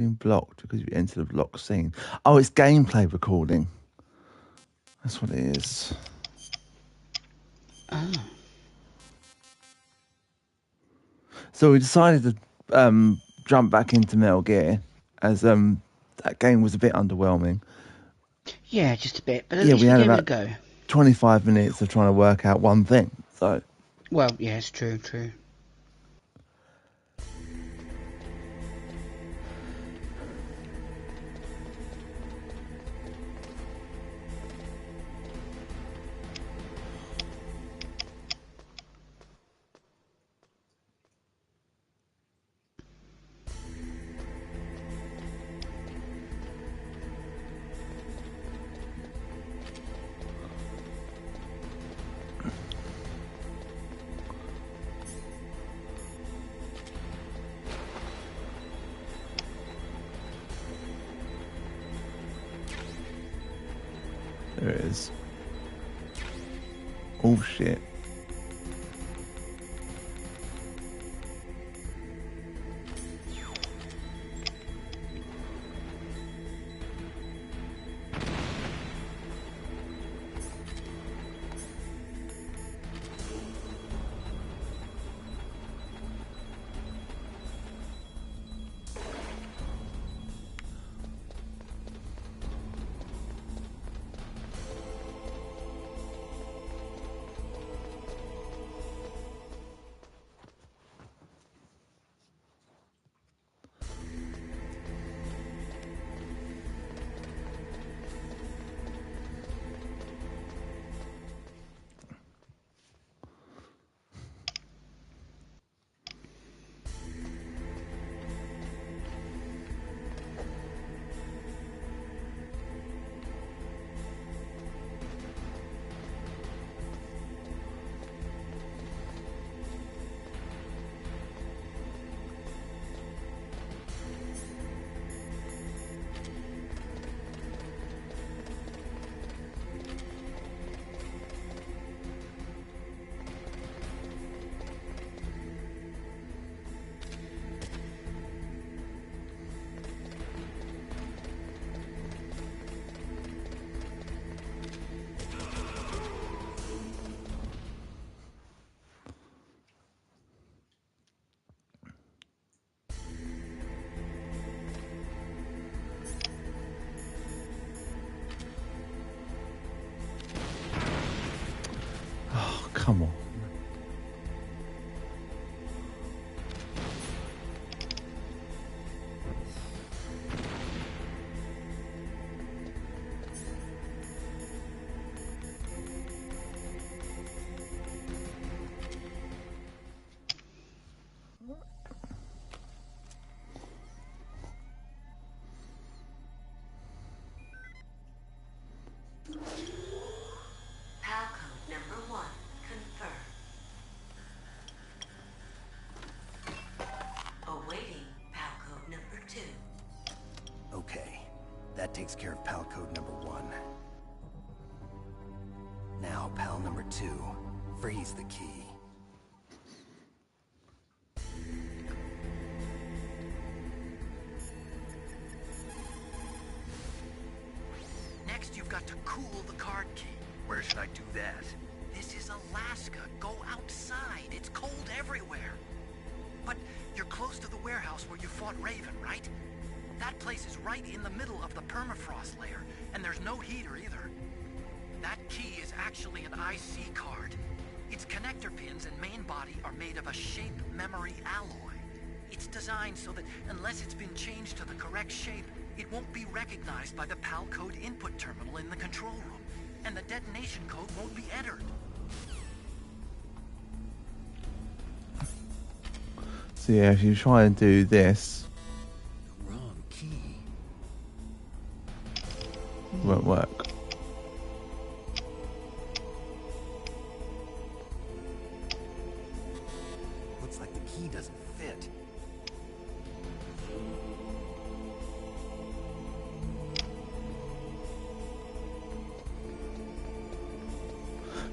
Being blocked because you entered a block scene. Oh, it's gameplay recording. That's what it is. Oh. So we decided to jump back into Metal Gear as that game was a bit underwhelming. Yeah, just a bit, but at Yeah, least we we had gave it a about go. 25 minutes of trying to work out one thing. So Well, yeah, it's true. there it is. Oh shit. Oh, come on. PAL code number 1 confirmed. Awaiting PAL code number 2. Okay, that takes care of PAL code number 1. Now, PAL number 2. Freeze the key. Next, you've got to cool the card key. Where should I do that? This is Alaska. Go outside. It's cold everywhere. But you're close to the warehouse where you fought Raven, right? That place is right in the middle of the permafrost layer, and there's no heater either. That key is actually an IC card. Its connector pins and main body are made of a shape memory alloy. It's designed so that unless it's been changed to the correct shape, it won't be recognized by the PAL code input terminal in the control room, and the detonation code won't be entered. So yeah, if you try and do this, The wrong key. it won't work. Looks like the key doesn't fit.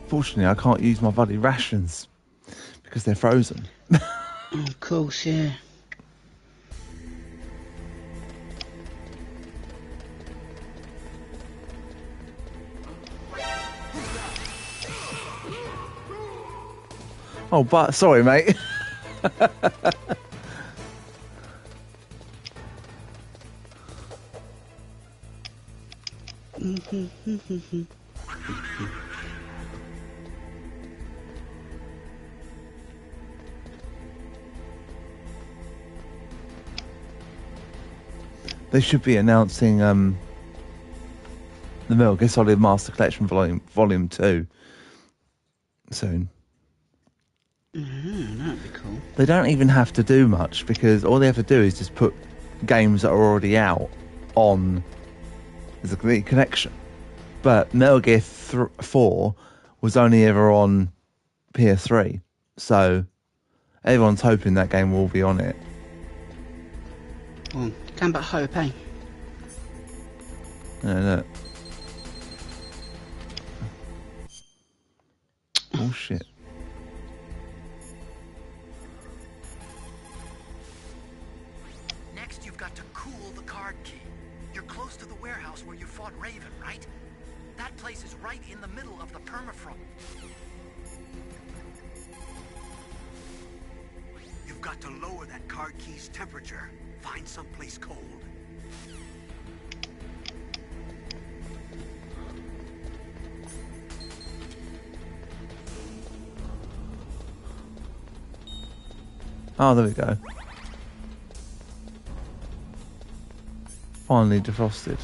Fortunately, I can't use my bloody rations because they're frozen. Of course, yeah. Oh, but sorry, mate. They should be announcing the Metal Gear Solid Master Collection Volume 2 soon. That'd be cool. They don't even have to do much because all they have to do is just put games that are already out on the connection. But Metal Gear 4 was only ever on PS3, so everyone's hoping that game will be on it. Well, can but hope, eh? Look. Oh shit. Next, you've got to cool the card key. You're close to the warehouse where you fought Raven, right? That place is right in the middle of the permafrost. You've got to lower that card key's temperature. Find someplace cold. Oh, there we go. Finally defrosted.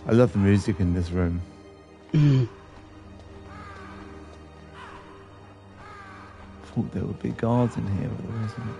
I love the music in this room. Thought there would be guards in here, but there isn't.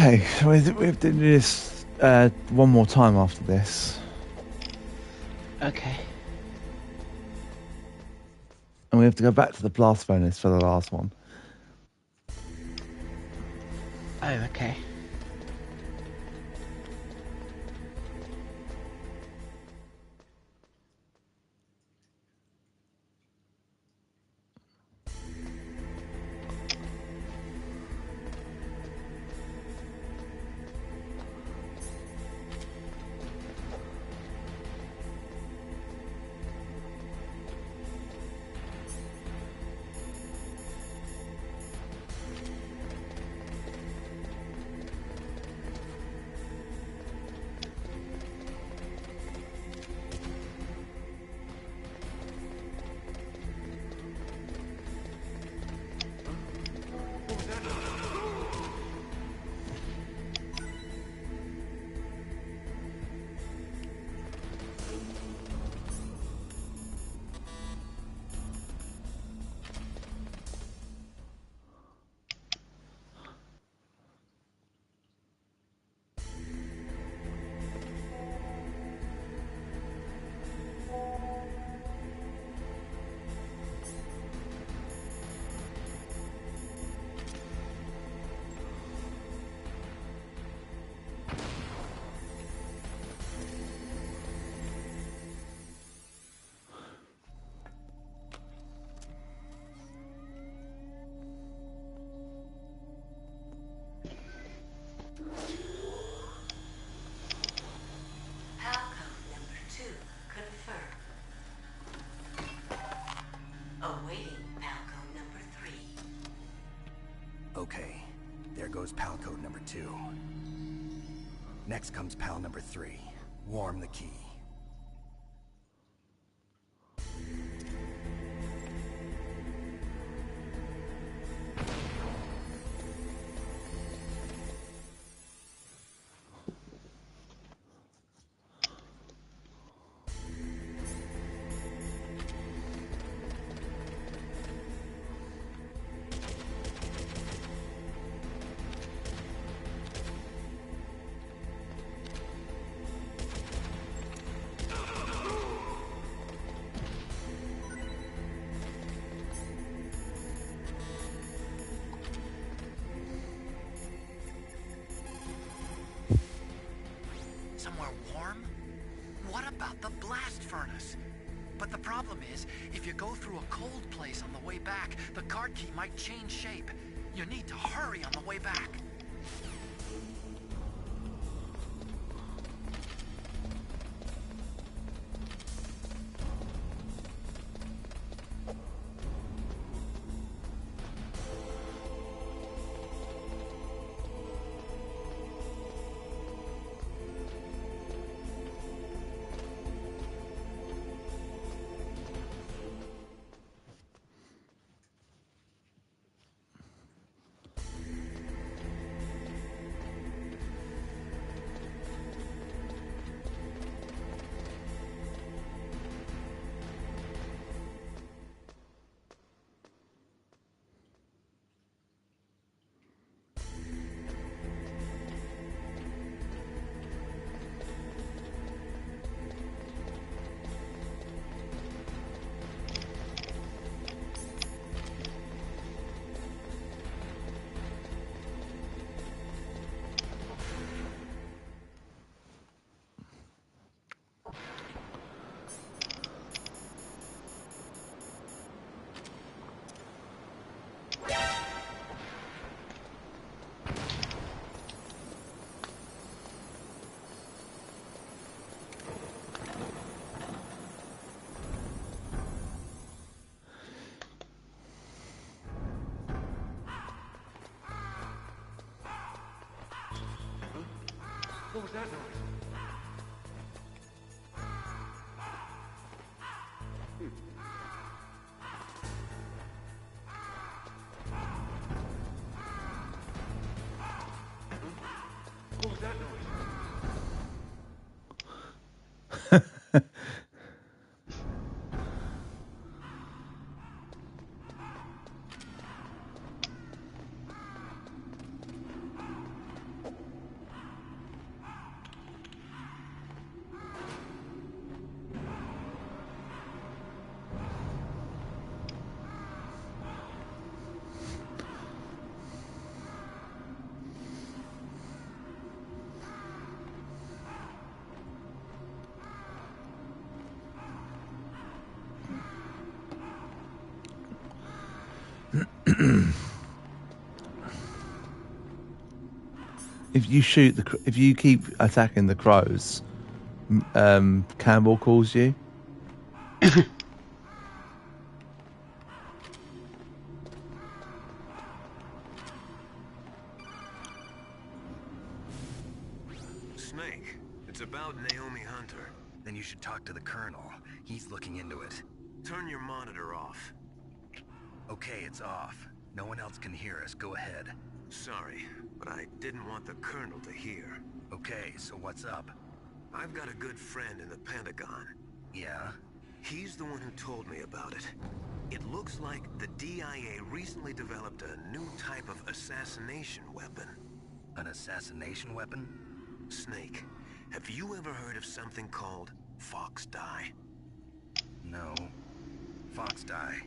Okay, so we have to do this one more time after this. Okay. And we have to go back to the blast furnace for the last one. Oh, okay. Pal code number 2 confirmed. Awaiting pal code number 3. Okay, there goes pal code number 2. Next comes pal number 3. Warm the key. Somewhere warm? What about the blast furnace? But the problem is, if you go through a cold place on the way back, the card key might change shape. You need to hurry on the way back. What was that noise? What was that noise? if you shoot if you keep attacking the crows, Campbell calls you. Snake, it's about Naomi Hunter. Then you should talk to the Colonel. He's looking into it. Turn your monitor off. Okay, it's off. No one else can hear us. Go ahead. Sorry, but I didn't want the Colonel to hear. Okay, so what's up? I've got a good friend in the Pentagon. Yeah? He's the one who told me about it. It looks like the DIA recently developed a new type of assassination weapon. An assassination weapon? Snake, have you ever heard of something called Fox Dye? No. Fox dye.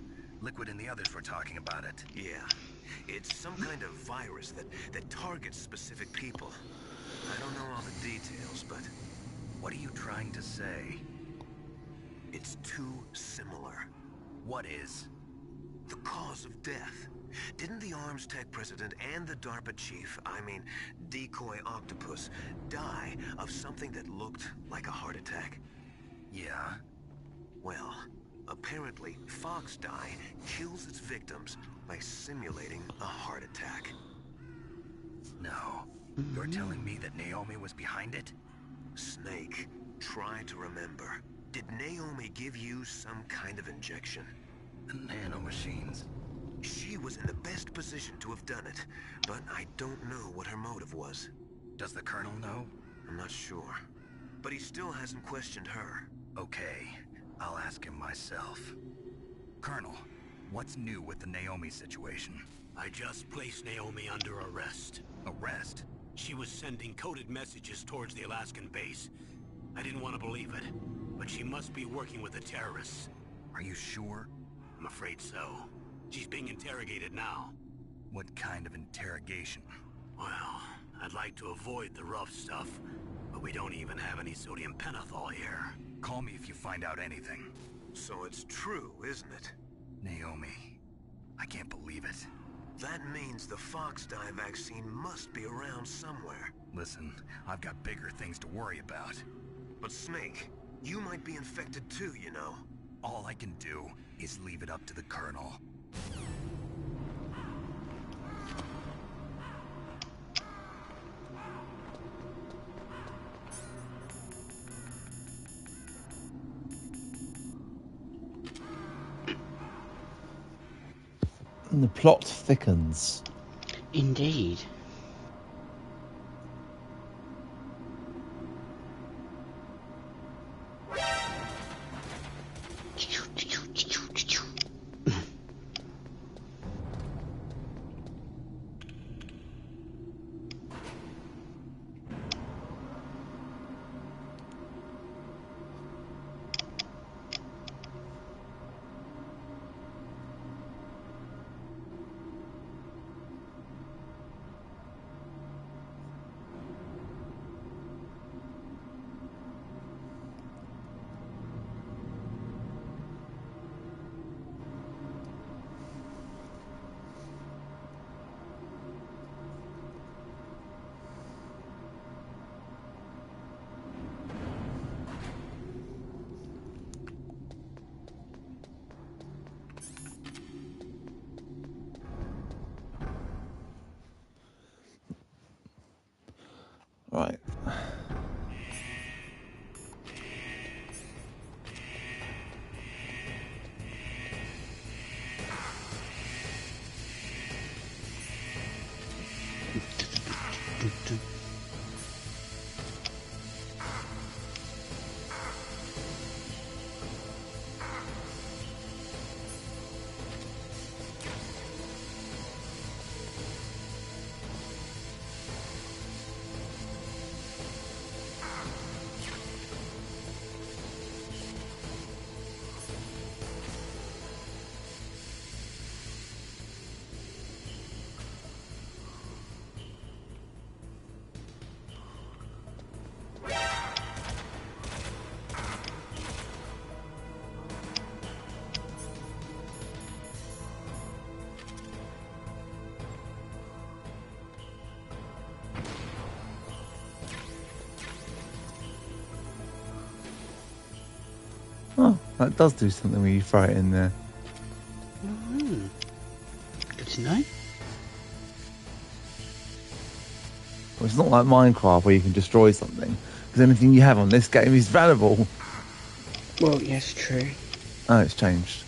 Liquid and the others were talking about it. Yeah. It's some kind of virus that targets specific people. I don't know all the details, but... What are you trying to say? It's too similar. What is? The cause of death. Didn't the Arms Tech president and the DARPA chief, I mean, Decoy Octopus, die of something that looked like a heart attack? Yeah? Well, apparently, Fox Dye kills its victims by simulating a heart attack. No. You're telling me that Naomi was behind it? Snake, try to remember. Did Naomi give you some kind of injection? The nanomachines. She was in the best position to have done it, but I don't know what her motive was. Does the Colonel know? I'm not sure. But he still hasn't questioned her. Okay, I'll ask him myself. Colonel, what's new with the Naomi situation? I just placed Naomi under arrest. Arrest? She was sending coded messages towards the Alaskan base. I didn't want to believe it, but she must be working with the terrorists. Are you sure? I'm afraid so. She's being interrogated now. What kind of interrogation? Well, I'd like to avoid the rough stuff, but we don't even have any sodium pentothal here. Call me if you find out anything. So it's true, isn't it? Naomi, I can't believe it. That means the Fox Dye vaccine must be around somewhere. Listen, I've got bigger things to worry about. But Snake, you might be infected too, you know. All I can do is leave it up to the Colonel. And the plot thickens. Indeed. Right. That does do something when you throw it in there. Mm. Good to know. Well, it's not like Minecraft where you can destroy something, because anything you have on this game is valuable. Well, yes, true. Oh, it's changed.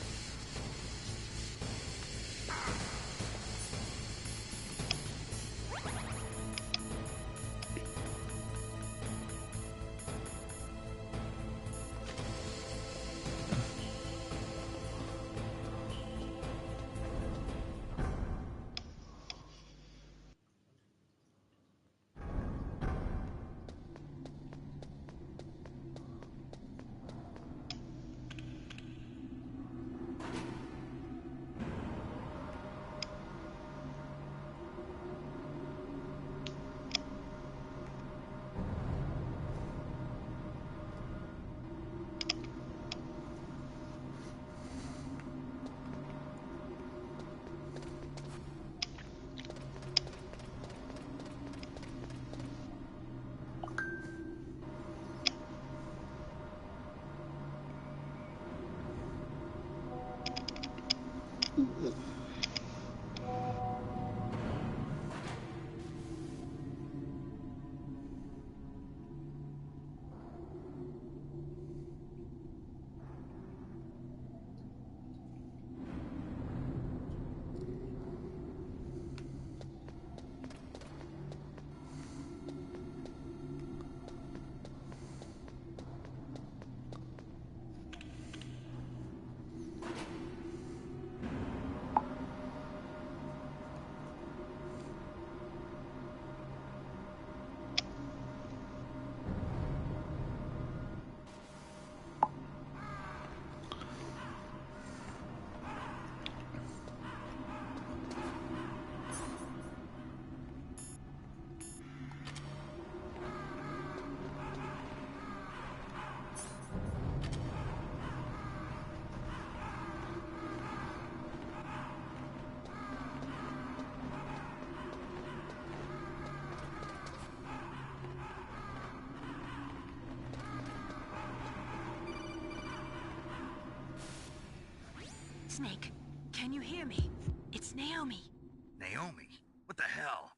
Snake, can you hear me? It's Naomi. Naomi? What the hell?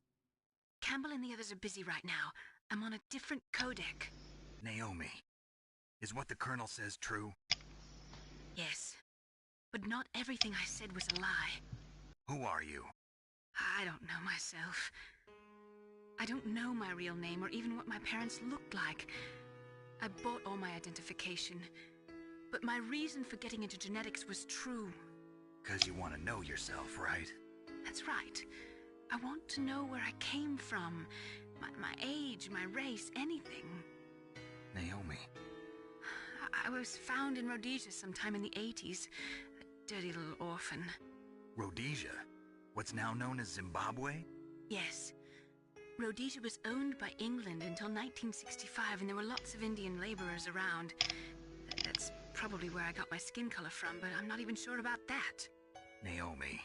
Campbell and the others are busy right now. I'm on a different codec. Naomi, is what the Colonel says true? Yes. But not everything I said was a lie. Who are you? I don't know myself. I don't know my real name or even what my parents looked like. I bought all my identification. But my reason for getting into genetics was true. 'Cause you want to know yourself, right? That's right. I want to know where I came from. My age, my race, anything. Naomi. I was found in Rhodesia sometime in the 80s. A dirty little orphan. Rhodesia? What's now known as Zimbabwe? Yes. Rhodesia was owned by England until 1965, and there were lots of Indian laborers around. That's probably where I got my skin color from, but I'm not even sure about that. Naomi,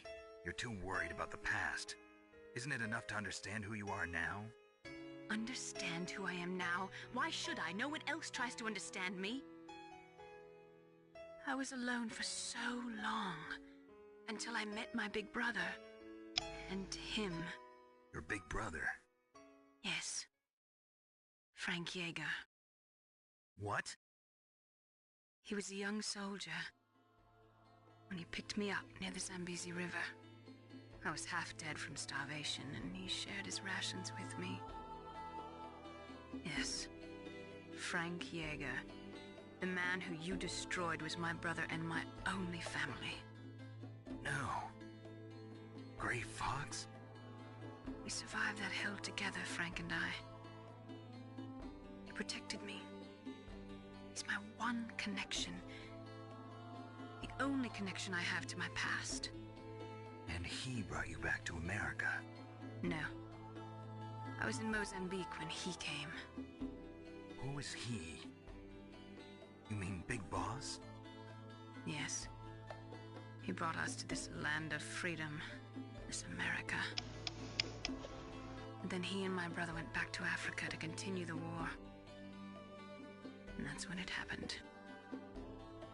you're too worried about the past. Isn't it enough to understand who you are now? Understand who I am now? Why should I? No one else tries to understand me. I was alone for so long, until I met my big brother. And him. Your big brother? Yes. Frank Yeager. What? He was a young soldier when he picked me up near the Zambezi River. I was half dead from starvation, and he shared his rations with me. Yes, Frank Yeager. The man who you destroyed was my brother and my only family. No. Gray Fox? We survived that hell together, Frank and I. He protected me. He's my one connection. The only connection I have to my past. And he brought you back to America? No. I was in Mozambique when he came. Who is he? You mean Big Boss? Yes. He brought us to this land of freedom, this America. And then he and my brother went back to Africa to continue the war. And that's when it happened.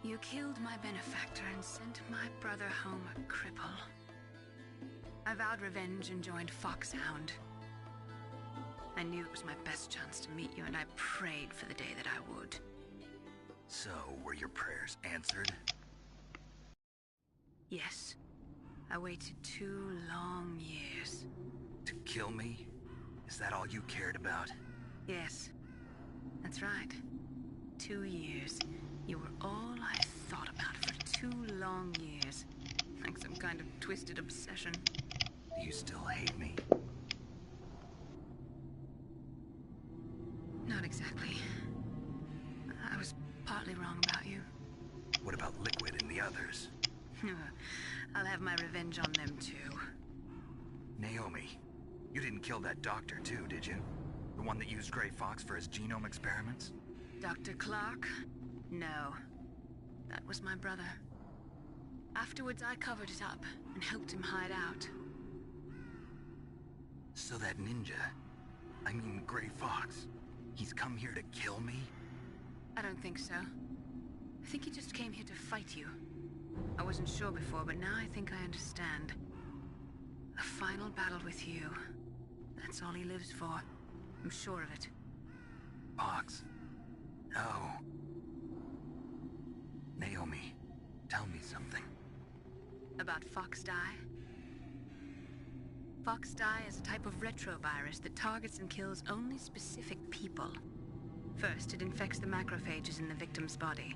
You killed my benefactor and sent my brother home a cripple. I vowed revenge and joined Foxhound. I knew it was my best chance to meet you, and I prayed for the day that I would. So, were your prayers answered? Yes. I waited 2 long years. To kill me? Is that all you cared about? Yes. That's right. 2 years. You were all I thought about for 2 long years. Like some kind of twisted obsession. Do you still hate me? Not exactly. I was partly wrong about you. What about Liquid and the others? I'll have my revenge on them too. Naomi, you didn't kill that doctor too, did you? The one that used Grey Fox for his genome experiments? Dr. Clark? No. That was my brother. Afterwards, I covered it up and helped him hide out. So that ninja, I mean Grey Fox, he's come here to kill me? I don't think so. I think he just came here to fight you. I wasn't sure before, but now I think I understand. A final battle with you. That's all he lives for. I'm sure of it. Fox? No. Naomi, tell me something. About Fox Die? Fox Die is a type of retrovirus that targets and kills only specific people. First, it infects the macrophages in the victim's body.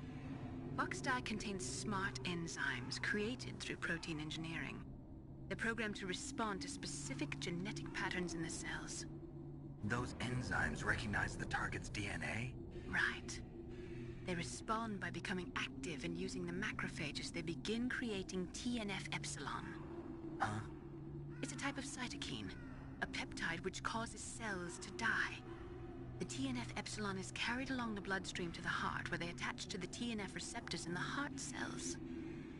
Fox Die contains smart enzymes created through protein engineering. They're programmed to respond to specific genetic patterns in the cells. Those enzymes recognize the target's DNA? Right. They respond by becoming active and using the macrophages. They begin creating TNF-epsilon. Huh? It's a type of cytokine, a peptide which causes cells to die. The TNF-epsilon is carried along the bloodstream to the heart, where they attach to the TNF receptors in the heart cells.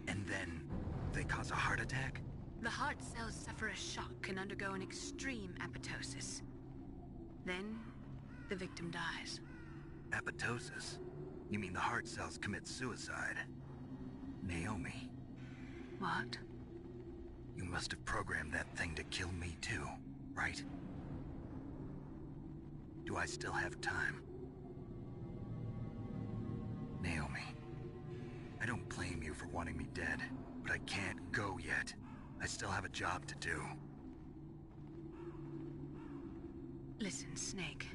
And then they cause a heart attack? The heart cells suffer a shock and undergo an extreme apoptosis. Then, the victim dies. Apoptosis? You mean the heart cells commit suicide? Naomi. What? You must have programmed that thing to kill me too, right? Do I still have time? Naomi, I don't blame you for wanting me dead, but I can't go yet. I still have a job to do. Listen, Snake.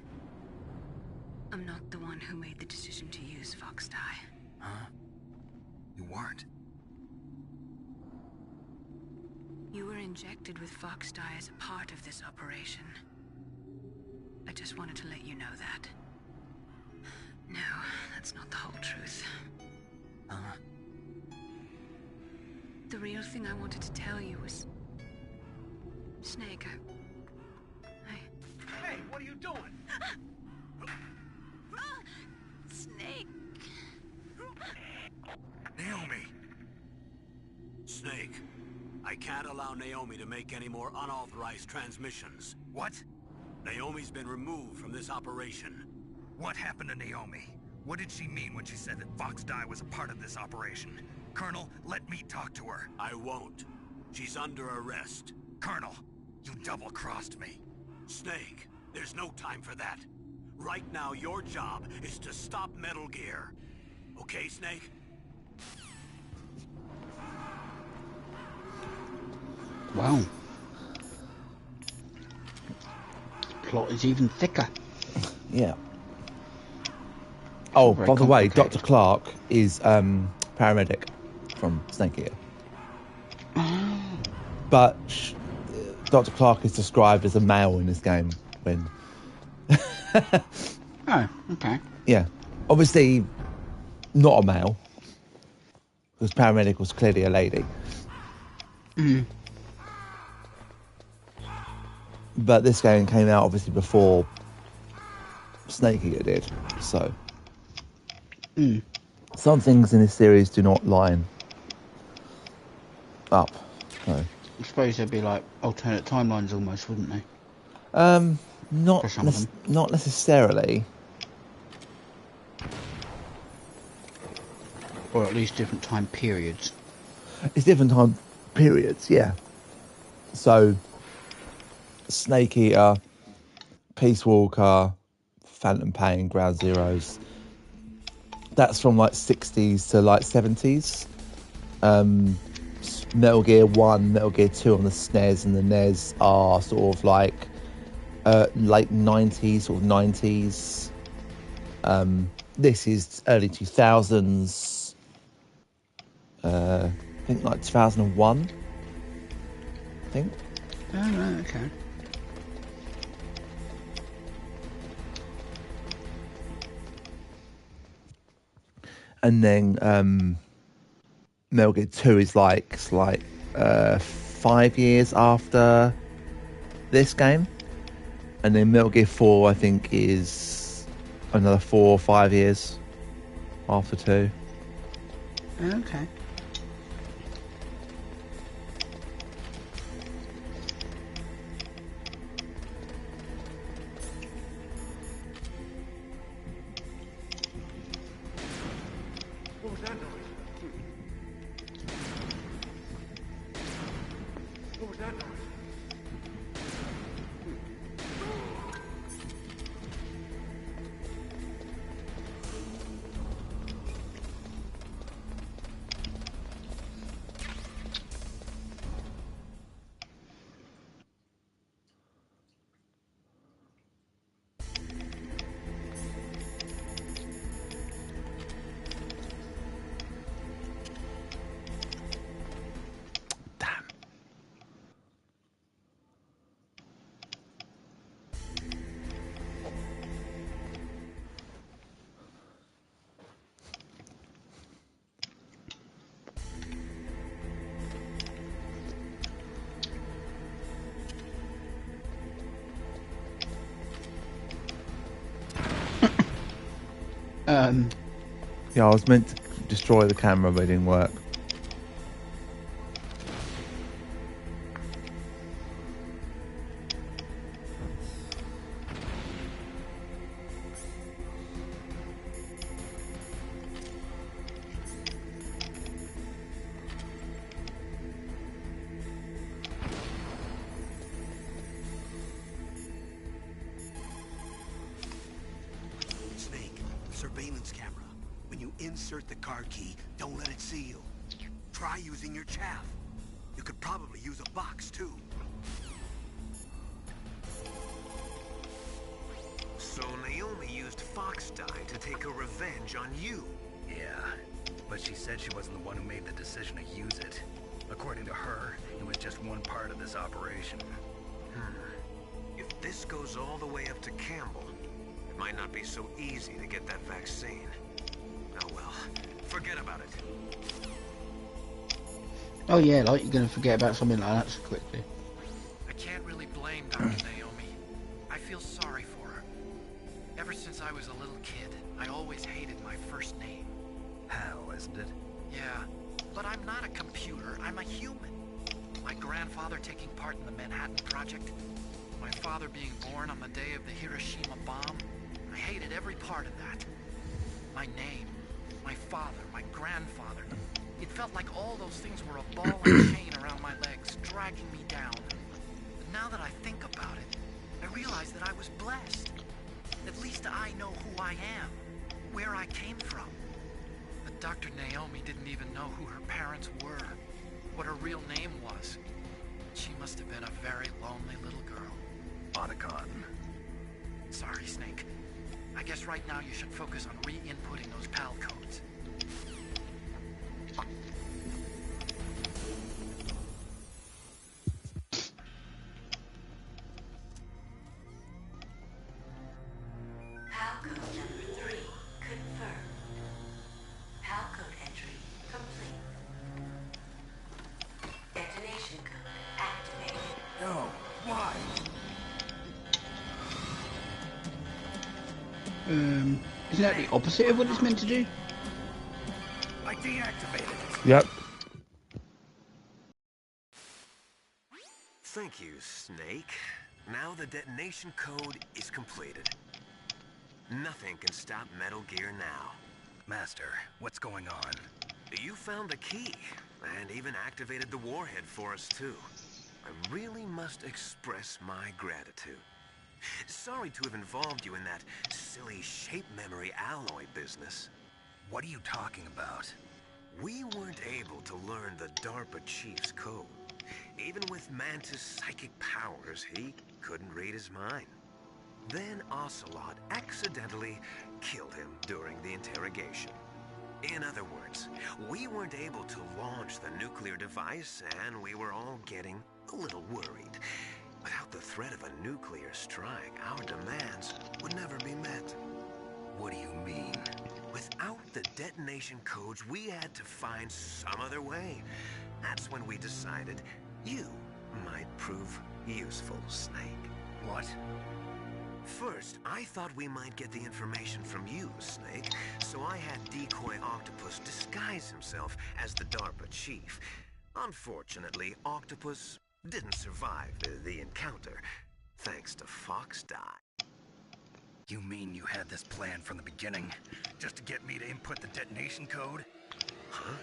I'm not the one who made the decision to use Fox Die. Huh? You weren't? You were injected with Fox Die as a part of this operation. I just wanted to let you know that. No, that's not the whole truth. Huh? The real thing I wanted to tell you was... Snake, Hey, what are you doing? Snake! Naomi! Snake, I can't allow Naomi to make any more unauthorized transmissions. What? Naomi's been removed from this operation. What happened to Naomi? What did she mean when she said that Fox Die was a part of this operation? Colonel, let me talk to her. I won't. She's under arrest. Colonel, you double-crossed me. Snake, there's no time for that. Right now, your job is to stop Metal Gear. Okay, Snake? Wow. Plot is even thicker. Yeah. Oh, Very by the way, complicated. Dr. Clark is paramedic from Snake Eater. But Dr. Clark is described as a male in this game when... Oh, okay. Yeah. Obviously, not a male. Because paramedic was clearly a lady. Mm. But this game came out obviously before Snake Eater did. So... Mm. Some things in this series do not line up. So. I suppose there'd be like alternate timelines almost, wouldn't they? Not For some of them. not necessarily. Or at least different time periods. It's different time periods, yeah. So, Snake Eater, Peace Walker, Phantom Pain, Ground Zeroes. That's from like 60s to like 70s. Metal Gear 1, Metal Gear 2 on the SNES and the NES are sort of like late 90s, sort of 90s. This is early 2000s. I think like 2001. I think. Oh, right, okay. And then Metal Gear 2 is like 5 years after this game. And then Metal Gear 4, I think, is another 4 or 5 years after 2. Okay. What was that noise? What was that noise? Damn. Yeah, I was meant to destroy the camera, but it didn't work. Snake, surveillance camera. When you insert the card key, don't let it see you. Try using your chaff. You could probably use a box, too. So Naomi used Fox dye to take her revenge on you. Yeah, but she said she wasn't the one who made the decision to use it. According to her, it was just one part of this operation. If this goes all the way up to Campbell, it might not be so easy to get that vaccine. Oh well, forget about it. Oh yeah, like you're going to forget about something like that so quickly. I can't really blame Dr. Naomi. I feel sorry for her. Ever since I was a little kid, I always hated my first name. Hell, isn't it? Yeah, but I'm not a computer. I'm a human. My grandfather taking part in the Manhattan Project. My father being born on the day of the Hiroshima bomb. I hated every part of that. My name, my father, my grandfather. It felt like all those things were a ball and chain around my legs, dragging me down. But now that I think about it, I realize that I was blessed. At least I know who I am, where I came from. But Dr. Naomi didn't even know who her parents were, what her real name was. She must have been a very lonely little girl. Otacon. Sorry, Snake. I guess right now you should focus on re-inputting those PAL codes. PAL code number 3 confirmed. PAL code entry complete. Detonation code activated. No, why? Isn't that the opposite of what it's meant to do? I deactivated it. Yep. Thank you, Snake. Now the detonation code is completed. Nothing can stop Metal Gear now. Master, what's going on? You found the key, and even activated the warhead for us, too. I really must express my gratitude. Sorry to have involved you in that silly shape memory alloy business. What are you talking about? We weren't able to learn the DARPA chief's code. Even with Mantis' psychic powers, he couldn't read his mind. Then Ocelot accidentally killed him during the interrogation. In other words, we weren't able to launch the nuclear device, and we were all getting a little worried. Without the threat of a nuclear strike, our demands would never be met. What do you mean? Without the detonation codes, we had to find some other way. That's when we decided you might prove useful, Snake. What? First, I thought we might get the information from you, Snake, so I had Decoy Octopus disguise himself as the DARPA chief. Unfortunately, Octopus didn't survive the encounter, thanks to Fox Die. You mean you had this plan from the beginning, just to get me to input the detonation code? Huh?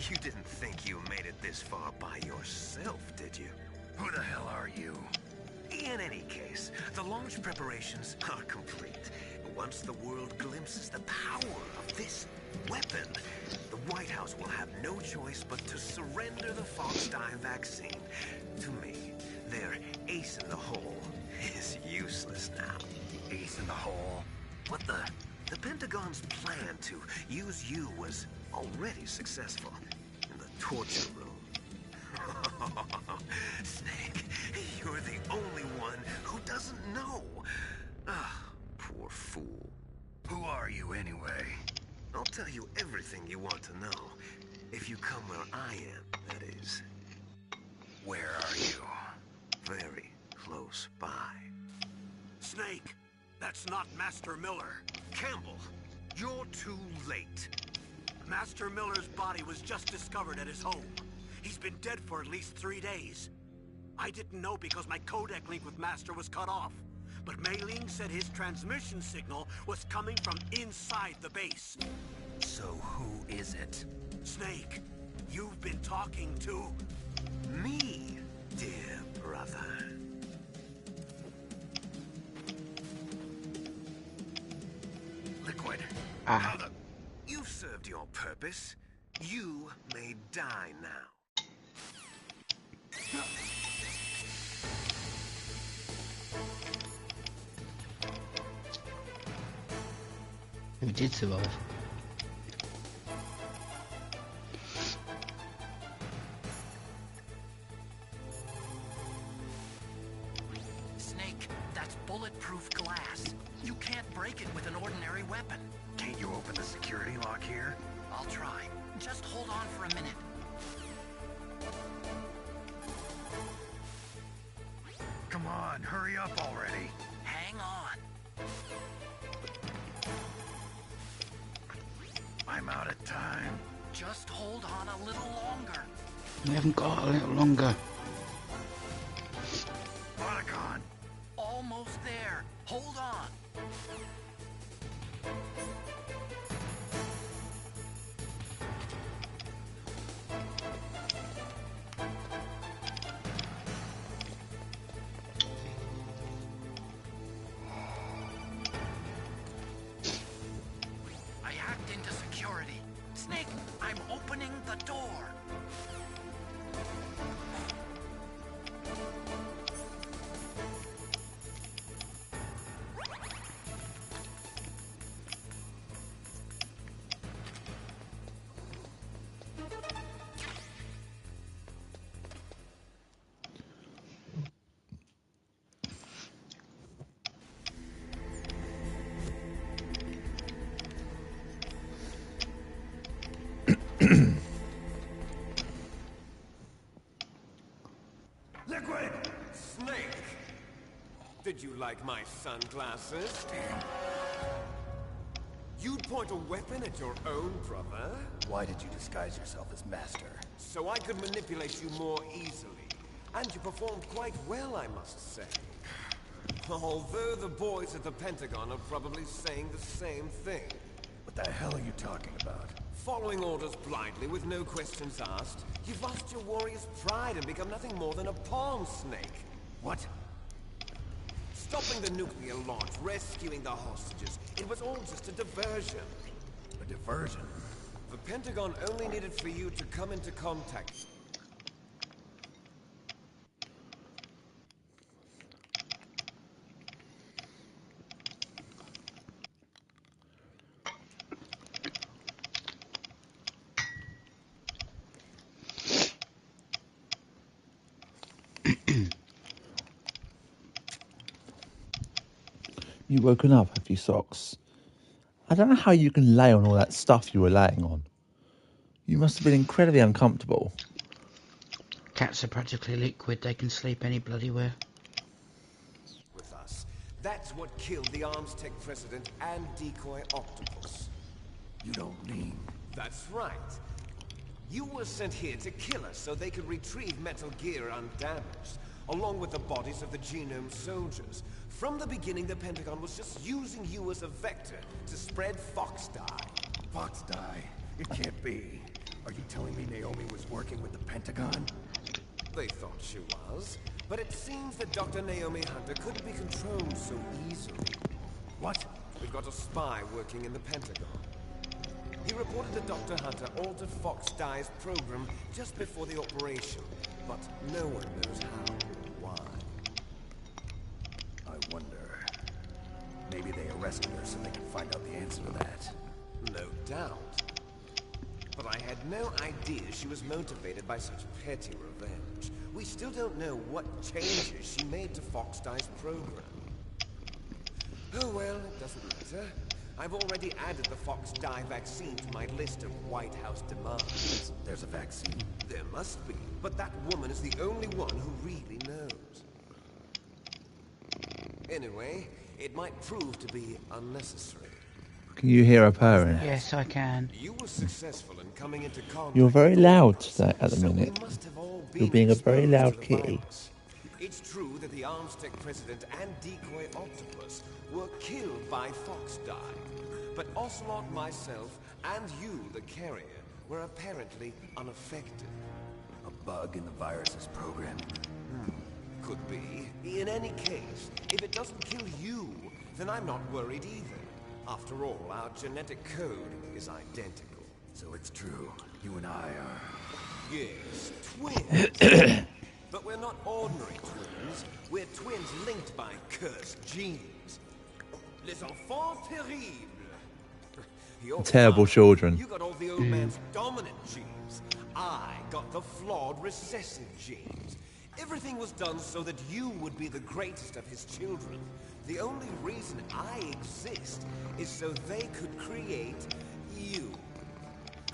You didn't think you made it this far by yourself, did you? Who the hell are you? In any case, the launch preparations are complete. Once the world glimpses the power of this weapon, the White House will have no choice but to surrender the Fox Die vaccine to me. Their ace in the hole is useless now. Ace in the hole? What the? The Pentagon's plan to use you was already successful in the torture room. Snake, you're the only one who doesn't know. Ah, poor fool. Who are you anyway? I'll tell you everything you want to know. If you come where I am, that is. Where are you? Very close by. Snake, that's not Master Miller. Campbell, you're too late. Master Miller's body was just discovered at his home. He's been dead for at least 3 days. I didn't know because my codec link with Master was cut off. But Mei Ling said his transmission signal was coming from inside the base. So who is it? Snake, you've been talking to... Me, dear brother. Liquid. How the... You've served your purpose. You may die now. Who did survive? Snake, that's bulletproof glass. You can't break it with an ordinary weapon. Can't you open the security lock here? I'll try. Just hold on for a minute. Come on, hurry up already. Hang on. I'm out of time. Just hold on a little longer. We haven't got a little longer. Otacon. Almost there. Hold on. I hacked into security. Snake, I'm opening the door. Liquid! Snake! Did you like my sunglasses? You'd point a weapon at your own brother? Why did you disguise yourself as Master? So I could manipulate you more easily. And you performed quite well, I must say. Although the boys at the Pentagon are probably saying the same thing. What the hell are you talking about? Following orders blindly with no questions asked, you've lost your warrior's pride and become nothing more than a pawn snake. What? Stopping the nuclear launch, rescuing the hostages, it was all just a diversion. A diversion? The Pentagon only needed for you to come into contact. You woken up, have you, Socks? I don't know how you can lay on all that stuff you were laying on. You must have been incredibly uncomfortable. Cats are practically liquid. They can sleep any bloody where. With us. That's what killed the Arms Tech president and decoy octopus. You don't mean... That's right. You were sent here to kill us so they could retrieve Metal Gear undamaged, along with the bodies of the Genome soldiers. From the beginning, the Pentagon was just using you as a vector to spread Fox dye. Fox dye? It can't be. Are you telling me Naomi was working with the Pentagon? They thought she was, but it seems that Dr. Naomi Hunter couldn't be controlled so easily. What? We've got a spy working in the Pentagon. He reported that Dr. Hunter altered Fox Dye's program just before the operation, but no one knows how or why. I wonder... Maybe they arrested her so they can find out the answer to that. No doubt. But I had no idea she was motivated by such petty revenge. We still don't know what changes she made to Fox Dye's program. Oh well, it doesn't matter. I've already added the Fox Dye vaccine to my list of White House demands. There's a vaccine? There must be, but that woman is the only one who really knows. Anyway, it might prove to be unnecessary. Can you hear her purring? Yes, I can. You were successful in coming into contact. You're very with loud us, today at the so we minute. must have all You're been being a very exposed loud to the kitty. virus. It's true that the Arms Tech president and decoy octopus were killed by Fox Dye. But Ocelot, myself, and you, the carrier, were apparently unaffected. A bug in the virus's programming? Could be. In any case, if it doesn't kill you, then I'm not worried either. After all, our genetic code is identical. So it's true. You and I are... Yes, twins. But we're not ordinary twins. We're twins linked by cursed genes. Les enfants terribles. You're Terrible fine. children. You got all the old man's dominant genes. I got the flawed recessive genes. Everything was done so that you would be the greatest of his children. The only reason I exist is so they could create you.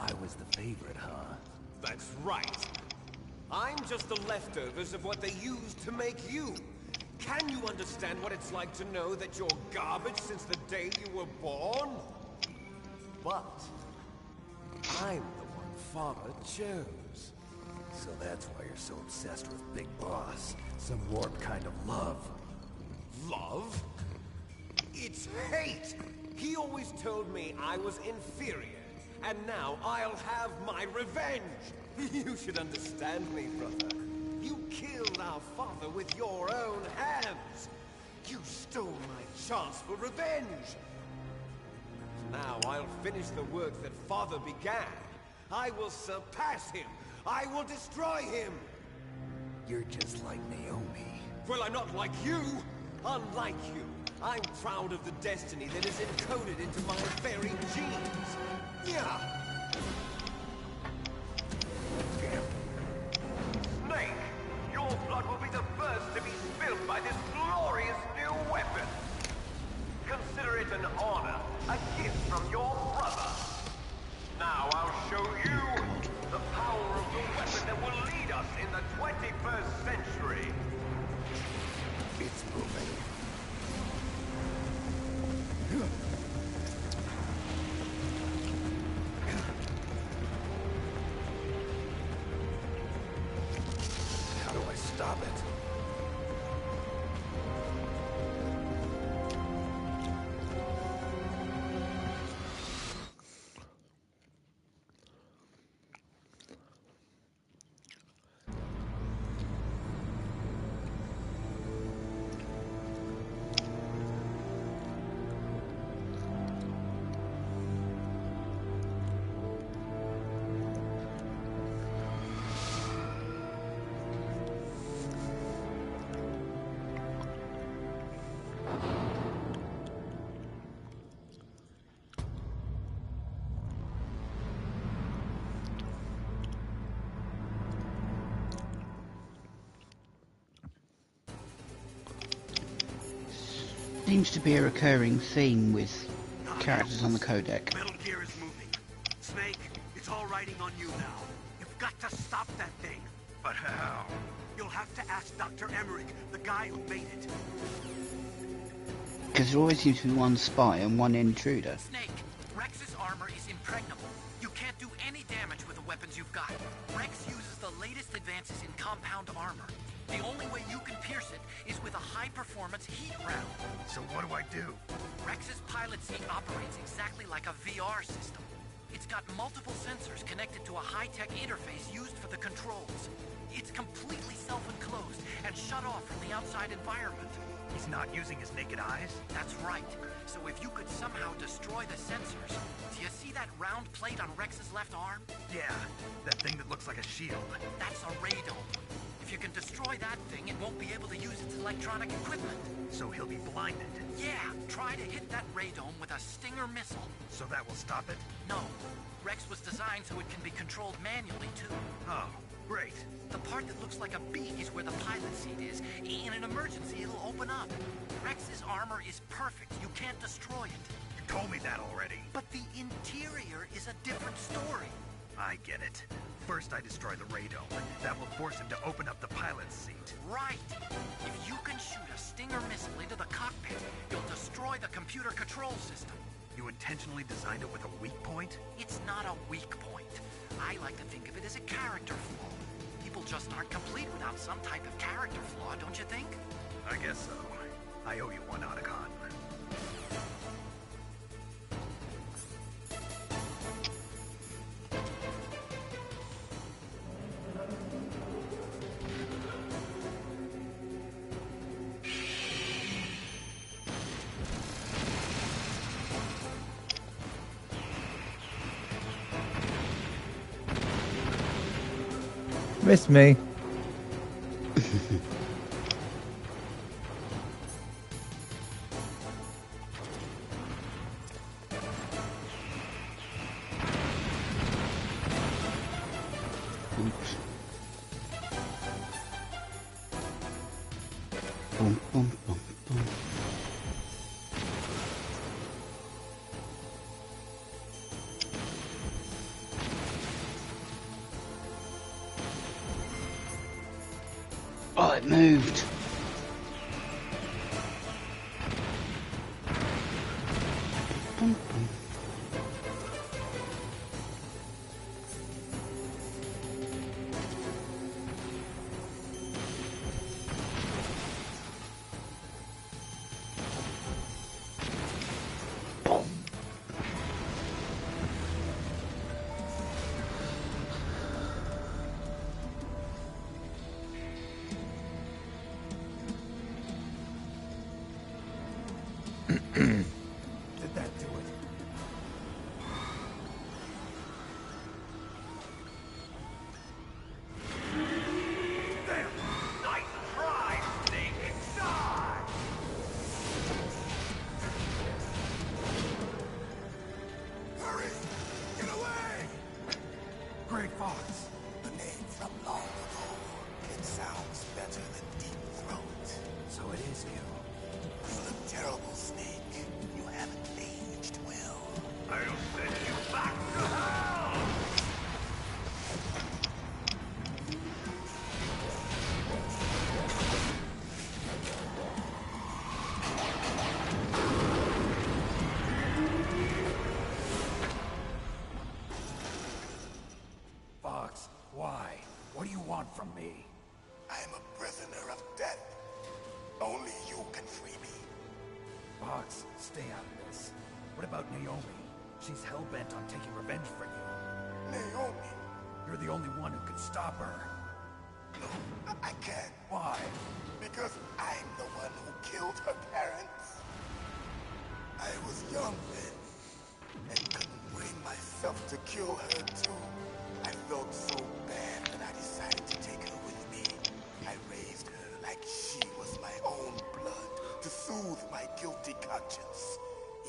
I was the favorite, huh? That's right. I'm just the leftovers of what they used to make you. Can you understand what it's like to know that you're garbage since the day you were born? But I'm the one Father chose. So that's why you're so obsessed with Big Boss. Some warped kind of love. Love? It's hate! He always told me I was inferior, and now I'll have my revenge! You should understand me, brother. You killed our father with your own hands! You stole my chance for revenge! Now I'll finish the work that Father began. I will surpass him! I will destroy him! You're just like Naomi. Well, I'm not like you! Unlike you, I'm proud of the destiny that is encoded into my very genes! Yeah! Snake, your blood will be the first to be spilled by this glorious new weapon. Consider it an honor, a gift from your brother. Now I'll show you the power of the weapon that will lead us in the 21st century. It's moving. Seems to be a recurring theme with characters on the codec. Metal Gear is moving. Snake, it's all riding on you now. You've got to stop that thing. But how? You'll have to ask Dr. Emmerich, the guy who made it. Because there always seems to be one spy and one intruder. Snake, Rex's armor is impregnable. You can't do any damage with the weapons you've got. Rex uses the latest advances in compound armor. The only way you can pierce it is with a high-performance heat round. So what do I do? Rex's pilot seat operates exactly like a VR system. It's got multiple sensors connected to a high-tech interface used for the controls. It's completely self-enclosed and shut off from the outside environment. He's not using his naked eyes? That's right. So if you could somehow destroy the sensors... Do you see that round plate on Rex's left arm? Yeah, that thing that looks like a shield. That's a radome. If you can destroy that thing, it won't be able to use its electronic equipment. So he'll be blinded. Yeah, try to hit that radome with a Stinger missile. So that will stop it? No. Rex was designed so it can be controlled manually, too. Oh, great. The part that looks like a beak is where the pilot seat is. In an emergency, it'll open up. Rex's armor is perfect. You can't destroy it. You told me that already. But the interior is a different story. I get it. First I destroy the radome. That will force him to open up the pilot's seat. Right. If you can shoot a Stinger missile into the cockpit, you'll destroy the computer control system. You intentionally designed it with a weak point? It's not a weak point. I like to think of it as a character flaw. People just aren't complete without some type of character flaw, don't you think? I guess so. I owe you one, Otacon. Miss me. Oops. Boom, boom, boom, boom. Oh, it moved. Boom, boom. Did that do it? Damn! Nice try, Snake! Die! Hurry! Get away! Great Fox. The name from long ago. It sounds better than Deep Throat. So it is you. You look terrible, Snake. You haven't aged well. I'll send you back to hell! Fox, why? What do you want from me? I'm a prisoner of death. Only you can free me. Fox, stay out of this. What about Naomi? She's hell-bent on taking revenge for you. Naomi. You're the only one who can stop her. No, I can't. Why? Because I'm the one who killed her parents. I was young then, and couldn't bring myself to kill her too. I felt so bad that I decided to take her with me. I raised her like she was my own blood, to soothe my guilty conscience.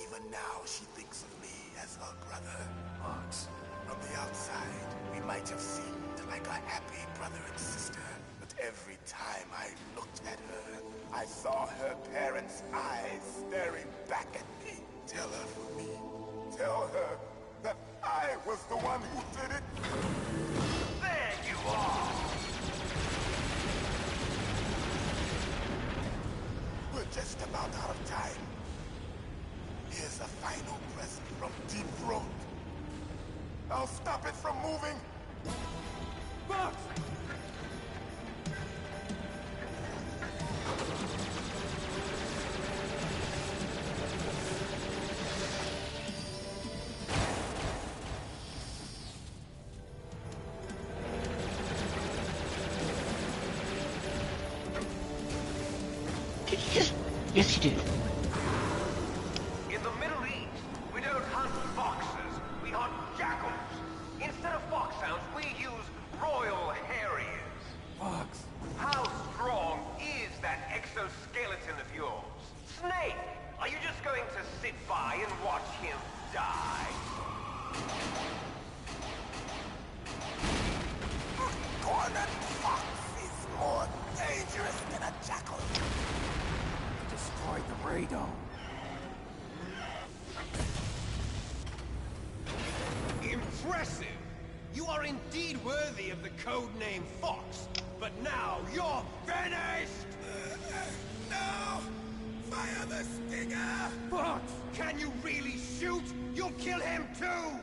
Even now she thinks of me as her brother. Fox. From the outside, we might have seemed like a happy brother and sister, but Every time I looked at her, I saw her parents' eyes staring back at me. Tell her for me. Tell her that I was the one who did it. There you are! We're just about out of time. Here's a final present from Deep Throat. I'll stop it from moving. Fox! Did you just... Yes, you did. In the Middle East, we don't hunt foxes, we hunt jackals. Instead of foxhounds, we use royal harriers. Fox! How strong is that exoskeleton of yours? Snake, are you just going to sit by and watch him die? Cornered fox is more dangerous than a jackal. Destroyed the radome. Impressive! You are indeed worthy of the code name Fox, but now you're finished! No! Fire the stinger! Fox, can you really shoot? You'll kill him too!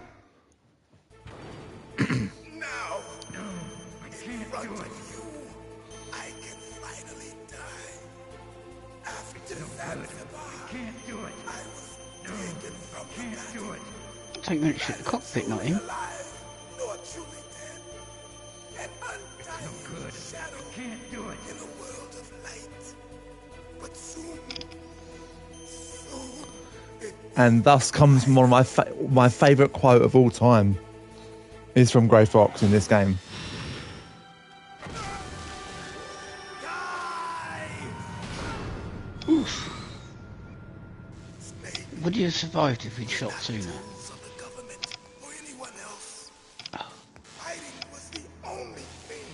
Now! No, I In can't front do it. of you, I can finally die. After Zanzibar, Can't do it. I was No, taken from the can't battle. do it. Take me to the cockpit, not him. Alive, nor truly dead. An undying No good. shadow Can't do it. in a world of light. But soon, it And thus comes one of my favourite quote of all time. Is from Grey Fox in this game. Oof. Snake Would you have survived if we'd shot sooner? tools of the government or anyone else. Fighting was the only thing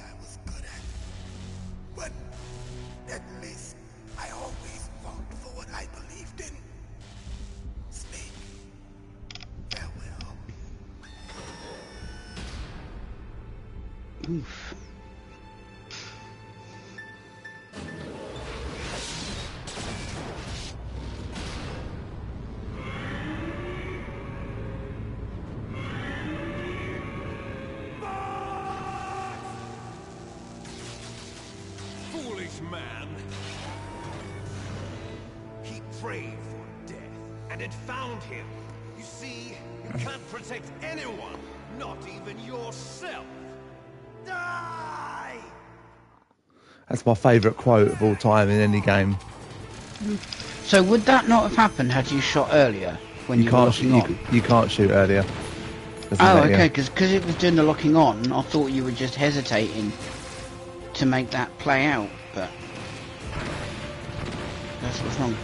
I was good at. But at least I always fought for what I believed in. Snake, farewell. Oof. Foolish man! He prayed for death, and it found him. You see, you can't protect anyone, not even yourself. Die! That's my favourite quote of all time in any game. So would that not have happened had you shot earlier when you, were locking on? You can't shoot earlier. Doesn't Oh, let you. okay, because it was doing the locking on, I thought you were just hesitating to make that play out, but that's what's wrong.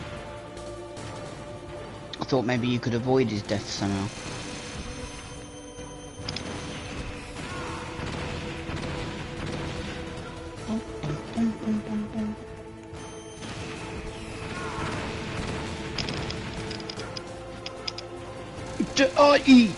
I thought maybe you could avoid his death somehow. D-I-E!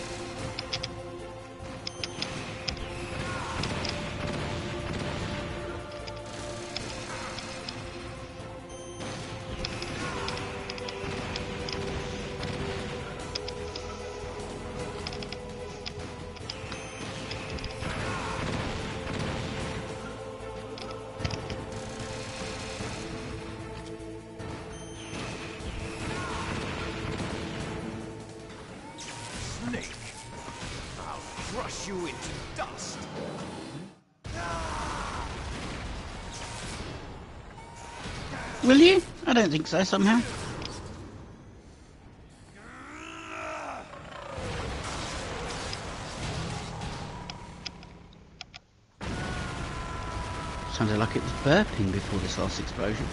Snake! I'll crush you into dust! Will you? I don't think so, somehow. Sounded like it was burping before this last explosion.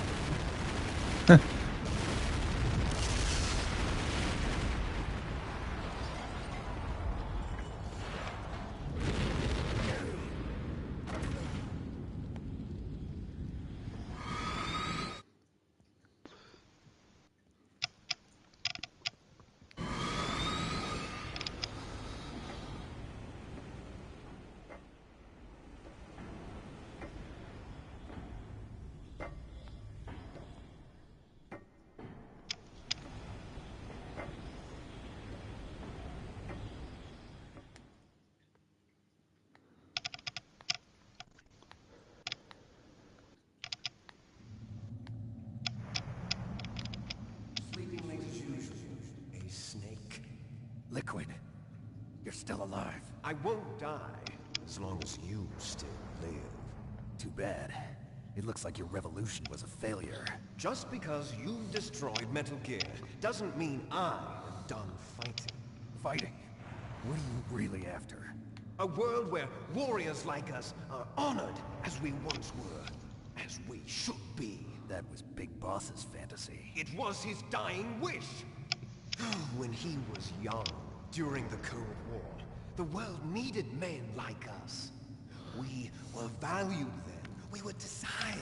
Liquid, you're still alive. I won't die, as long as you still live. Too bad. It looks like your revolution was a failure. Just because you destroyed Metal Gear doesn't mean I am done fighting. Fighting? What are you really after? A world where warriors like us are honored as we once were. As we should be. That was Big Boss's fantasy. It was his dying wish. When he was young, during the Cold War, the world needed men like us. We were valued then. We were desired.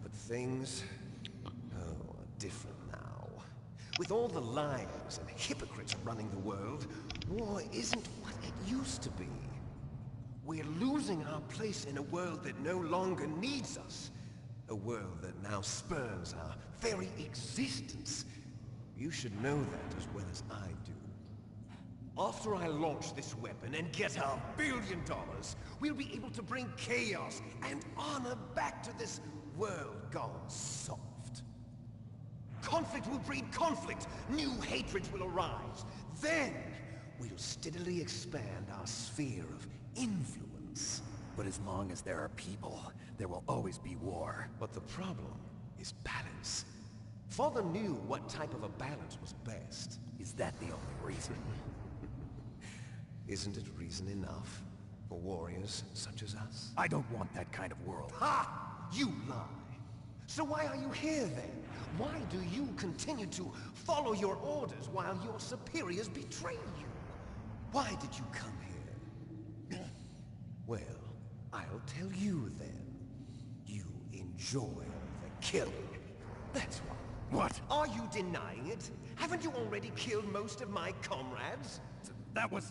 But things, are different now. With all the liars and hypocrites running the world, war isn't what it used to be. We're losing our place in a world that no longer needs us. A world that now spurns our very existence. You should know that as well as I do. After I launch this weapon and get our $1 billion, we'll be able to bring chaos and honor back to this world gone soft. Conflict will breed conflict. New hatreds will arise. Then, we'll steadily expand our sphere of influence. But as long as there are people, there will always be war. But the problem is balance. Father knew what type of a balance was best. Is that the only reason? Isn't it reason enough for warriors such as us? I don't want that kind of world. Ha! You lie! So why are you here then? Why do you continue to follow your orders while your superiors betray you? Why did you come here? Well, I'll tell you then. You enjoy the killing. That's why. What? Are you denying it? Haven't you already killed most of my comrades? That was...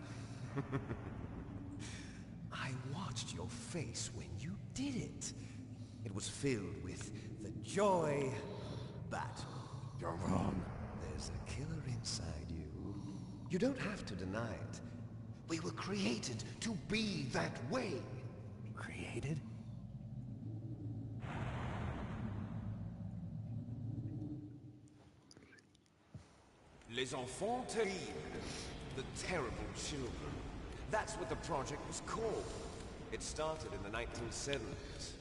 I watched your face when you did it. It was filled with the joy of battle. You're wrong. There's a killer inside you. You don't have to deny it. We were created to be that way. Created? Les enfants terribles. The terrible children. That's what the project was called. It started in the 1970s.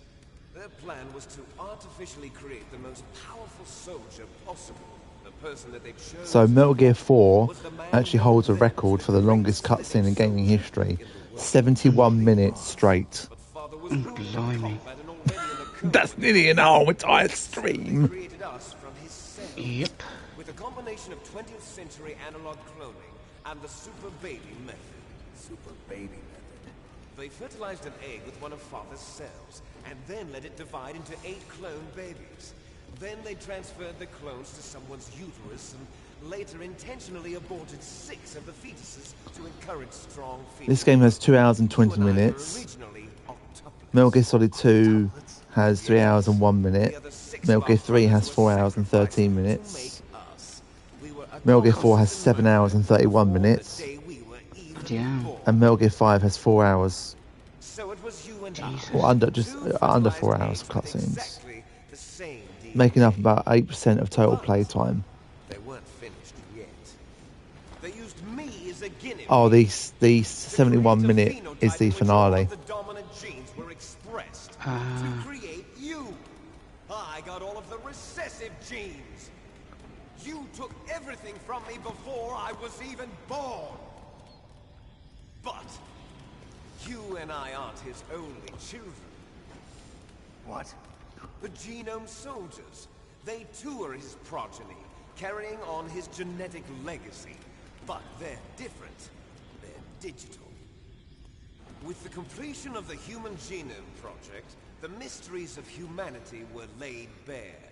Their plan was to artificially create the most powerful soldier possible. The person that they chose. So Metal Gear 4 actually holds a record for the longest cutscene in gaming history. 71 minutes straight. Blimey. That's nearly an whole entire stream. Yep. With a combination of 20th century analog cloning and the super baby method. Super baby method. They fertilized an egg with one of Father's cells, and then let it divide into 8 clone babies. Then they transferred the clones to someone's uterus, and later intentionally aborted 6 of the fetuses to encourage strong fetus. This game has 2 hours and 20 minutes. Metal Gear Solid 2 has 3 hours and 1 minute. Metal Gear 3 has 4 hours and 13 minutes. Metal Gear 4 has 7 hours and 31 minutes. Yeah. And Metal Gear 5 has 4 hours. Jesus. Or under 4 hours of cutscenes. Making up about 8% of total playtime. They weren't finished yet. They used me as a guinea. Oh, the 71 minute is the finale. The dominant genes were expressed to create you. I got all of the recessive genes. You took everything from me before I was even born. But you and I aren't his only children. What? The genome soldiers. They too are his progeny, carrying on his genetic legacy. But they're different. They're digital. With the completion of the Human Genome Project, the mysteries of humanity were laid bare.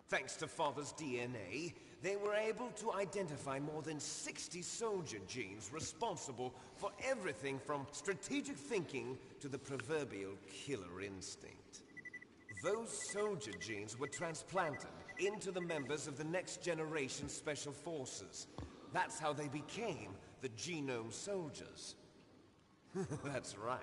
Thanks to Father's DNA, they were able to identify more than 60 soldier genes responsible for everything from strategic thinking to the proverbial killer instinct. Those soldier genes were transplanted into the members of the next generation special forces. That's how they became the genome soldiers. That's right.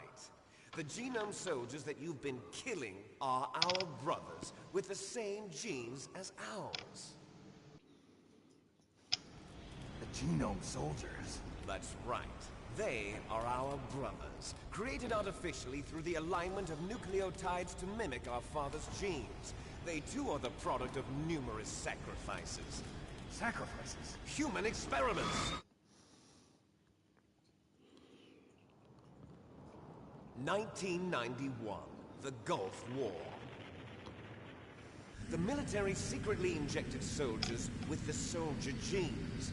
The genome soldiers that you've been killing are our brothers with the same genes as ours. Genome soldiers. That's right. They are our brothers, created artificially through the alignment of nucleotides to mimic our father's genes. They too are the product of numerous sacrifices. Sacrifices? Human experiments! 1991, the Gulf War. The military secretly injected soldiers with the soldier genes.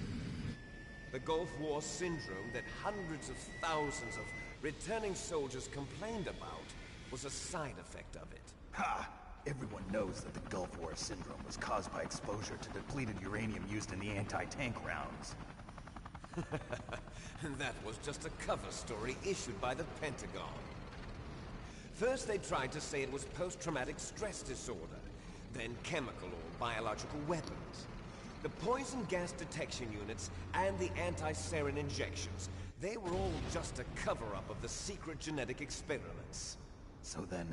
The Gulf War syndrome that hundreds of thousands of returning soldiers complained about was a side effect of it. Ha! Everyone knows that the Gulf War syndrome was caused by exposure to depleted uranium used in the anti-tank rounds. That was just a cover story issued by the Pentagon. First they tried to say it was post-traumatic stress disorder, then chemical or biological weapons. The poison gas detection units and the anti-sarin injections, they were all just a cover-up of the secret genetic experiments. So then,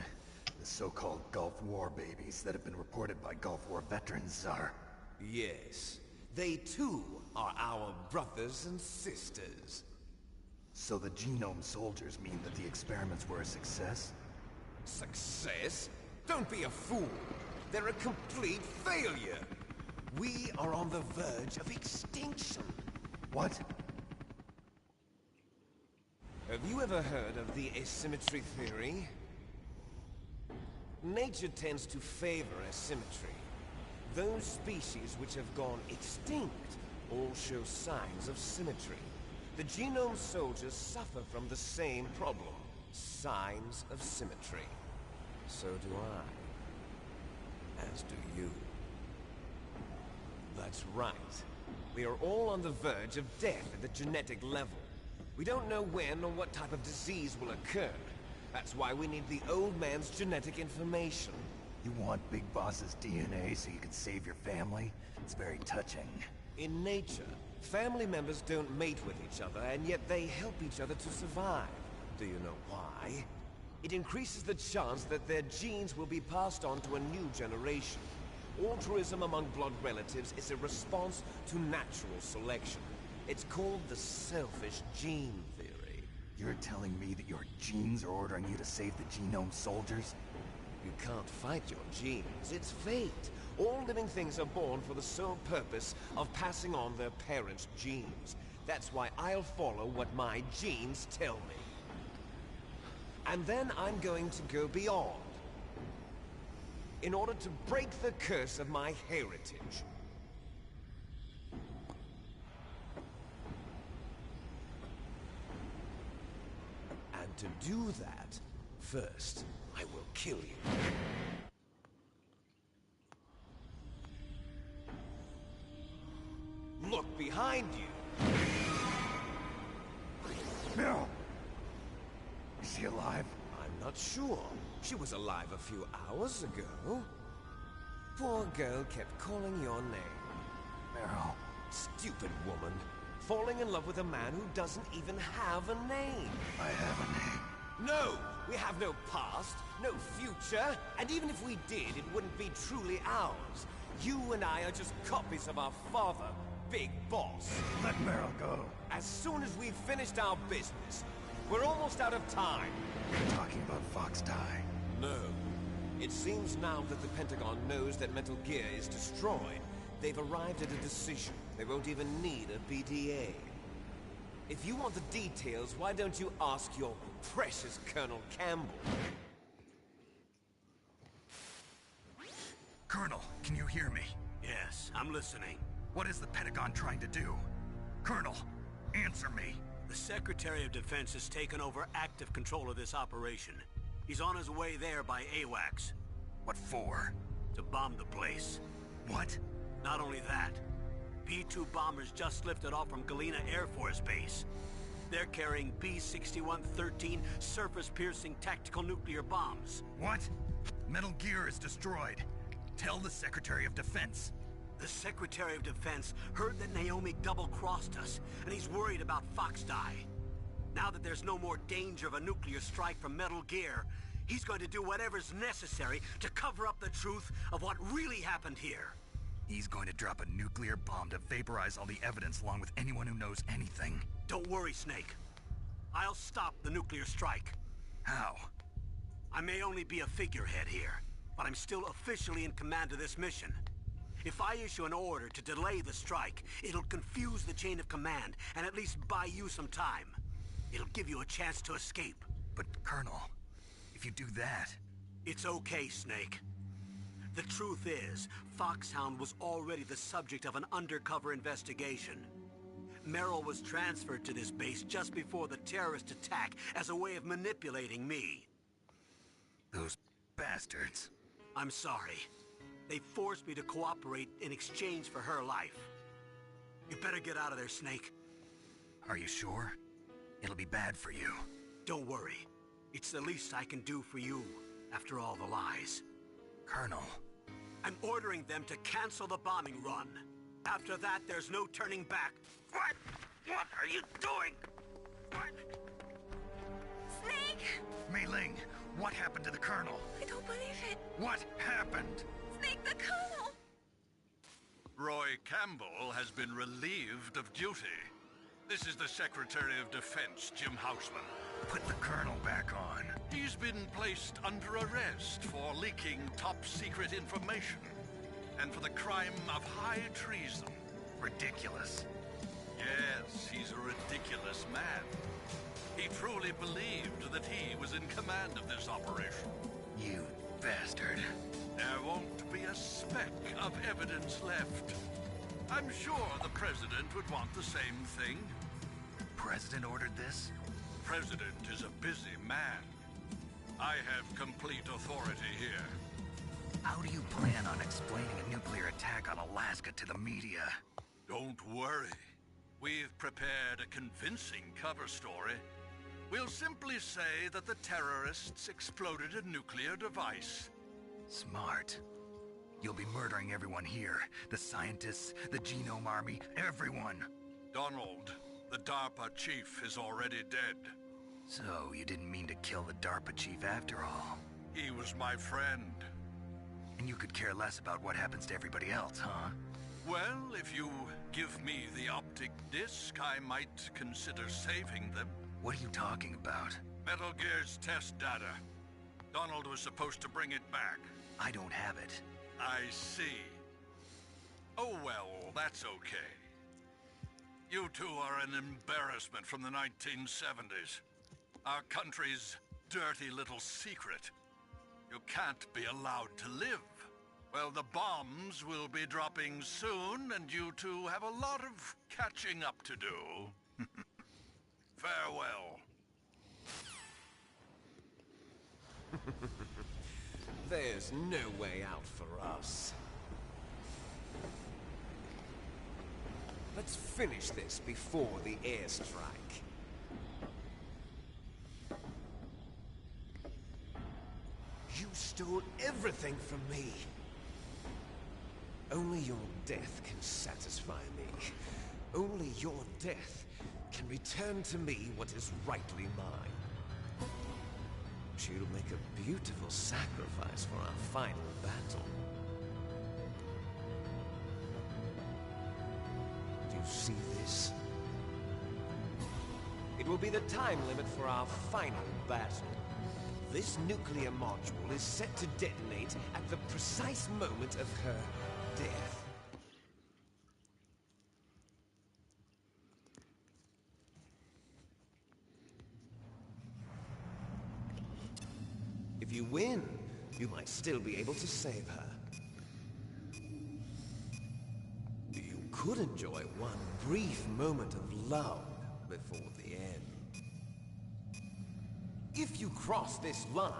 the so-called Gulf War babies that have been reported by Gulf War veterans are... Yes. They too are our brothers and sisters. So the genome soldiers mean that the experiments were a success? Success? Don't be a fool. They're a complete failure. We are on the verge of extinction. What? Have you ever heard of the asymmetry theory? Nature tends to favor asymmetry. Those species which have gone extinct all show signs of symmetry. The genome soldiers suffer from the same problem. Signs of symmetry. So do I. As do you. That's right. We are all on the verge of death at the genetic level. We don't know when or what type of disease will occur. That's why we need the old man's genetic information. You want Big Boss's DNA so you can save your family? It's very touching. In nature, family members don't mate with each other, and yet they help each other to survive. Do you know why? It increases the chance that their genes will be passed on to a new generation. Altruism among blood relatives is a response to natural selection. It's called the selfish gene theory. You're telling me that your genes are ordering you to save the genome soldiers? You can't fight your genes. It's fate. All living things are born for the sole purpose of passing on their parents' genes. That's why I'll follow what my genes tell me. And then I'm going to go beyond. In order to break the curse of my heritage. And to do that, first, I will kill you. Look behind you! Meryl! Is she alive? I'm not sure. She was alive a few hours ago. Poor girl kept calling your name. Meryl. Stupid woman. Falling in love with a man who doesn't even have a name. I have a name. No! We have no past, no future, and even if we did, it wouldn't be truly ours. You and I are just copies of our father, Big Boss. Let Meryl go. As soon as we've finished our business, we're almost out of time. You're talking about Fox Die. No. It seems now that the Pentagon knows that Metal Gear is destroyed. They've arrived at a decision. They won't even need a BDA. If you want the details, why don't you ask your precious Colonel Campbell? Colonel, can you hear me? Yes, I'm listening. What is the Pentagon trying to do? Colonel, answer me. The Secretary of Defense has taken over active control of this operation. He's on his way there by AWACS. What for? To bomb the place. What? Not only that, B-2 bombers just lifted off from Galena Air Force Base. They're carrying B-6113 surface-piercing tactical nuclear bombs. What? Metal Gear is destroyed. Tell the Secretary of Defense. The Secretary of Defense heard that Naomi double-crossed us, and he's worried about Fox Die. Now that there's no more danger of a nuclear strike from Metal Gear, he's going to do whatever's necessary to cover up the truth of what really happened here. He's going to drop a nuclear bomb to vaporize all the evidence along with anyone who knows anything. Don't worry, Snake. I'll stop the nuclear strike. How? I may only be a figurehead here, but I'm still officially in command of this mission. If I issue an order to delay the strike, it'll confuse the chain of command and at least buy you some time. It'll give you a chance to escape. But, Colonel, if you do that... It's okay, Snake. The truth is, Foxhound was already the subject of an undercover investigation. Merrill was transferred to this base just before the terrorist attack as a way of manipulating me. Those bastards. I'm sorry. They forced me to cooperate in exchange for her life. You better get out of there, Snake. Are you sure? It'll be bad for you. Don't worry. It's the least I can do for you, after all the lies. Colonel. I'm ordering them to cancel the bombing run. After that, there's no turning back. What? What are you doing? What? Snake! Mei Ling, what happened to the Colonel? I don't believe it. What happened? Snake, the Colonel! Roy Campbell has been relieved of duty. This is the Secretary of Defense, Jim Houseman. Put the Colonel back on. He's been placed under arrest for leaking top-secret information and for the crime of high treason. Ridiculous. Yes, he's a ridiculous man. He truly believed that he was in command of this operation. You bastard. There won't be a speck of evidence left. I'm sure the President would want the same thing. President ordered this? President is a busy man. I have complete authority here. How do you plan on explaining a nuclear attack on Alaska to the media? Don't worry. We've prepared a convincing cover story. We'll simply say that the terrorists exploded a nuclear device. Smart. You'll be murdering everyone here. The scientists, the Genome Army, everyone. Donald, the DARPA chief, is already dead. So, you didn't mean to kill the DARPA chief after all? He was my friend. And you could care less about what happens to everybody else, huh? Well, if you give me the optic disc, I might consider saving them. What are you talking about? Metal Gear's test data. Donald was supposed to bring it back. I don't have it. I see. Oh well, that's okay. You two are an embarrassment from the 1970s. Our country's dirty little secret. You can't be allowed to live. Well, the bombs will be dropping soon, and you two have a lot of catching up to do. Farewell. There's no way out for us. Let's finish this before the airstrike. You stole everything from me. Only your death can satisfy me. Only your death can return to me what is rightly mine. She'll make a beautiful sacrifice for our final battle. Do you see this? It will be the time limit for our final battle. This nuclear module is set to detonate at the precise moment of her death. If you win, you might still be able to save her. You could enjoy one brief moment of love before the end. If you cross this line,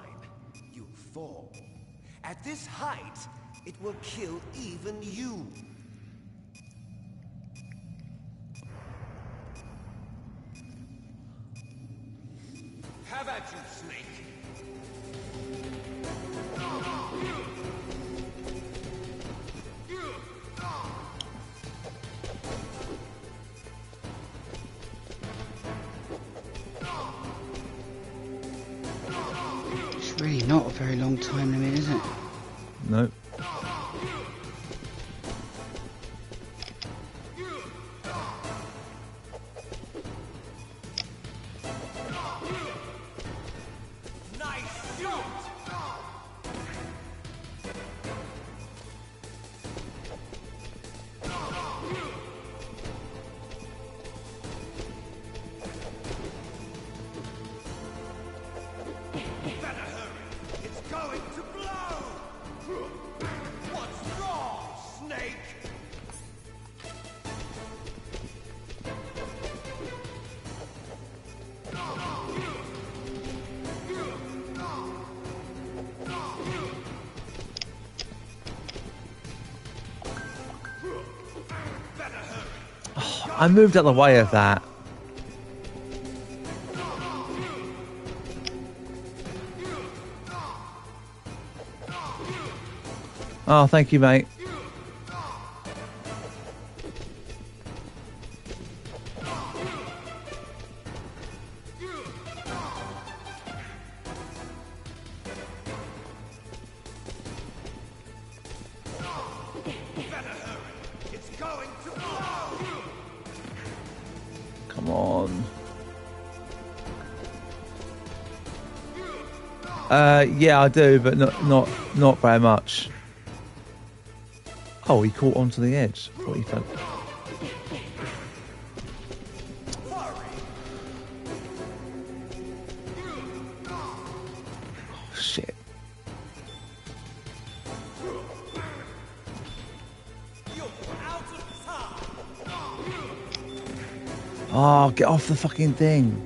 you fall. At this height, it will kill even you. Have at you, Snake! It's really not a very long time limit, is it? Nope. I moved out of the way of that. Oh, thank you, mate. Come on. Yeah, I do, but not very much. Oh, he caught onto the edge. Thought he fell. Oh, shit. Oh, get off the fucking thing.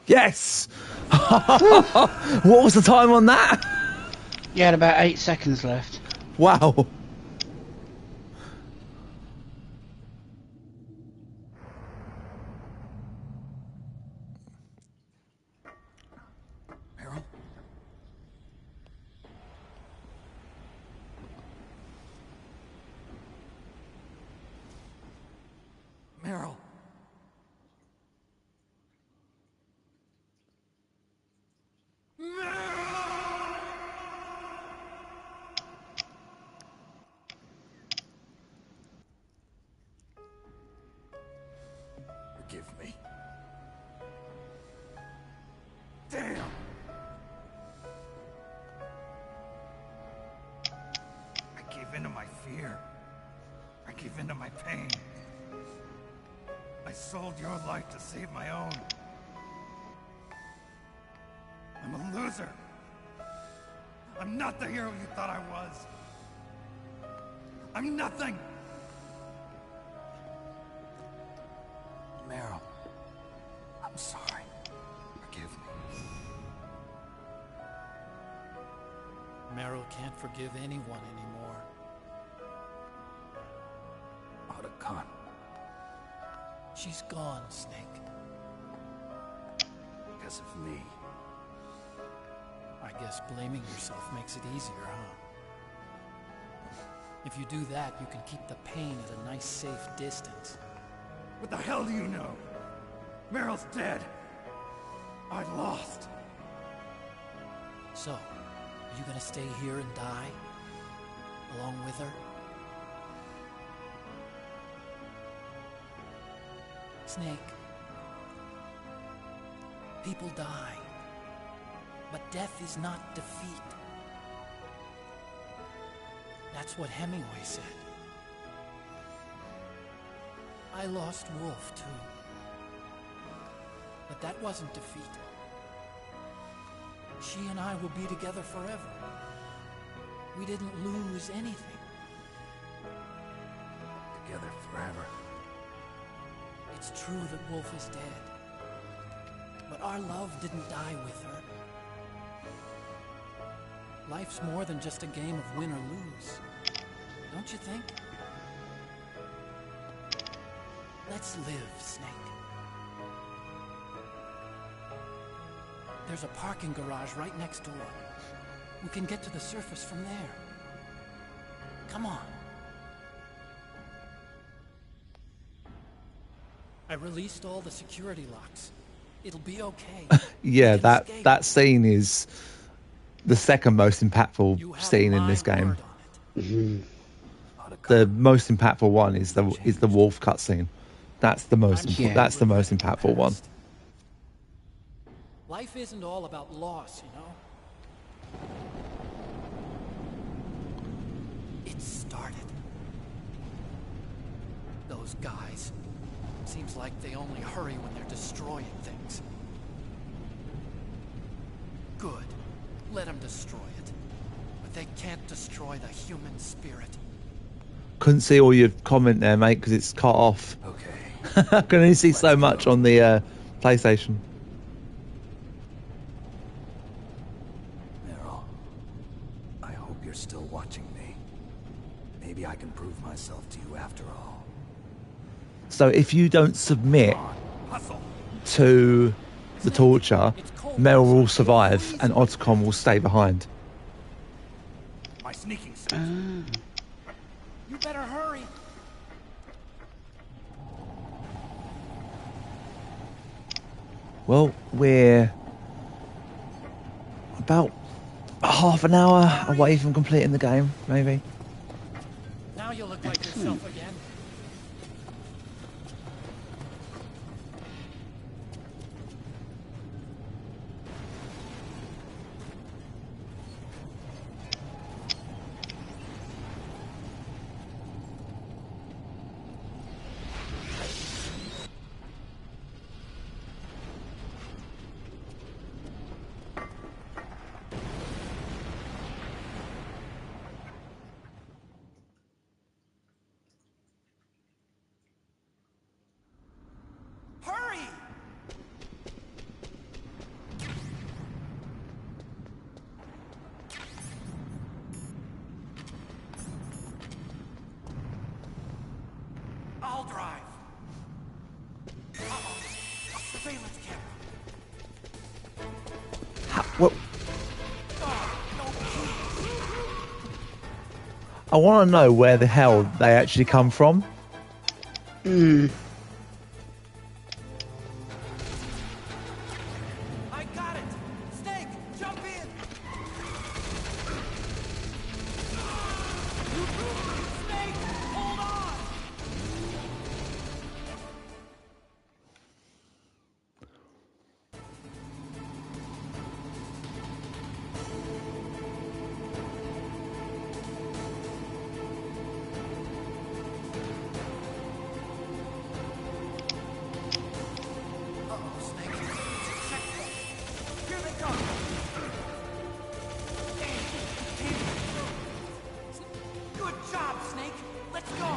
Yes! What was the time on that? You had about 8 seconds left. Wow. Meryl? Meryl? Forgive me. Damn! I gave in to my fear. I gave in to my pain. I sold your life to save my own. I'm a loser. I'm not the hero you thought I was. I'm nothing. Meryl, I'm sorry. Forgive me. Meryl can't forgive anyone anymore. Otacon. She's gone, Snake. Because of me. I guess blaming yourself makes it easier, huh? If you do that, you can keep the pain at a nice, safe distance. What the hell do you know? Meryl's dead. I lost. So, are you gonna stay here and die? Along with her? Snake. People die. But death is not defeat. That's what Hemingway said. I lost Wolf, too. But that wasn't defeat. She and I will be together forever. We didn't lose anything. Together forever. It's true that Wolf is dead. But our love didn't die with her. Life's more than just a game of win or lose. Don't you think? Let's live, Snake. There's a parking garage right next door. We can get to the surface from there. Come on. I released all the security locks. It'll be okay. Yeah, that scene is the second most impactful scene in this game. The most impactful one is the wolf cutscene. That's the most impactful one. Life isn't all about loss, you know. It started. Those guys. Seems like they only hurry when they're destroying things. Good. Let them destroy it. But they can't destroy the human spirit. Couldn't see all your comment there, mate, because it's cut off. Okay. I can only see so much on the PlayStation. So if you don't submit to the torture, Mel will survive and Otacon will stay behind. My sneaking sense. You better hurry. Well, we're about half an hour away from completing the game, maybe. Now you look like yourself again. Hurry! I'll drive. Uh-oh. A surveillance camera. Well, I want to know where the hell they actually come from. I got it! Snake, jump in! Snake, hold on! Uh-oh, Snake. It's a checkpoint. Here they come! Good job, Snake! Let's go!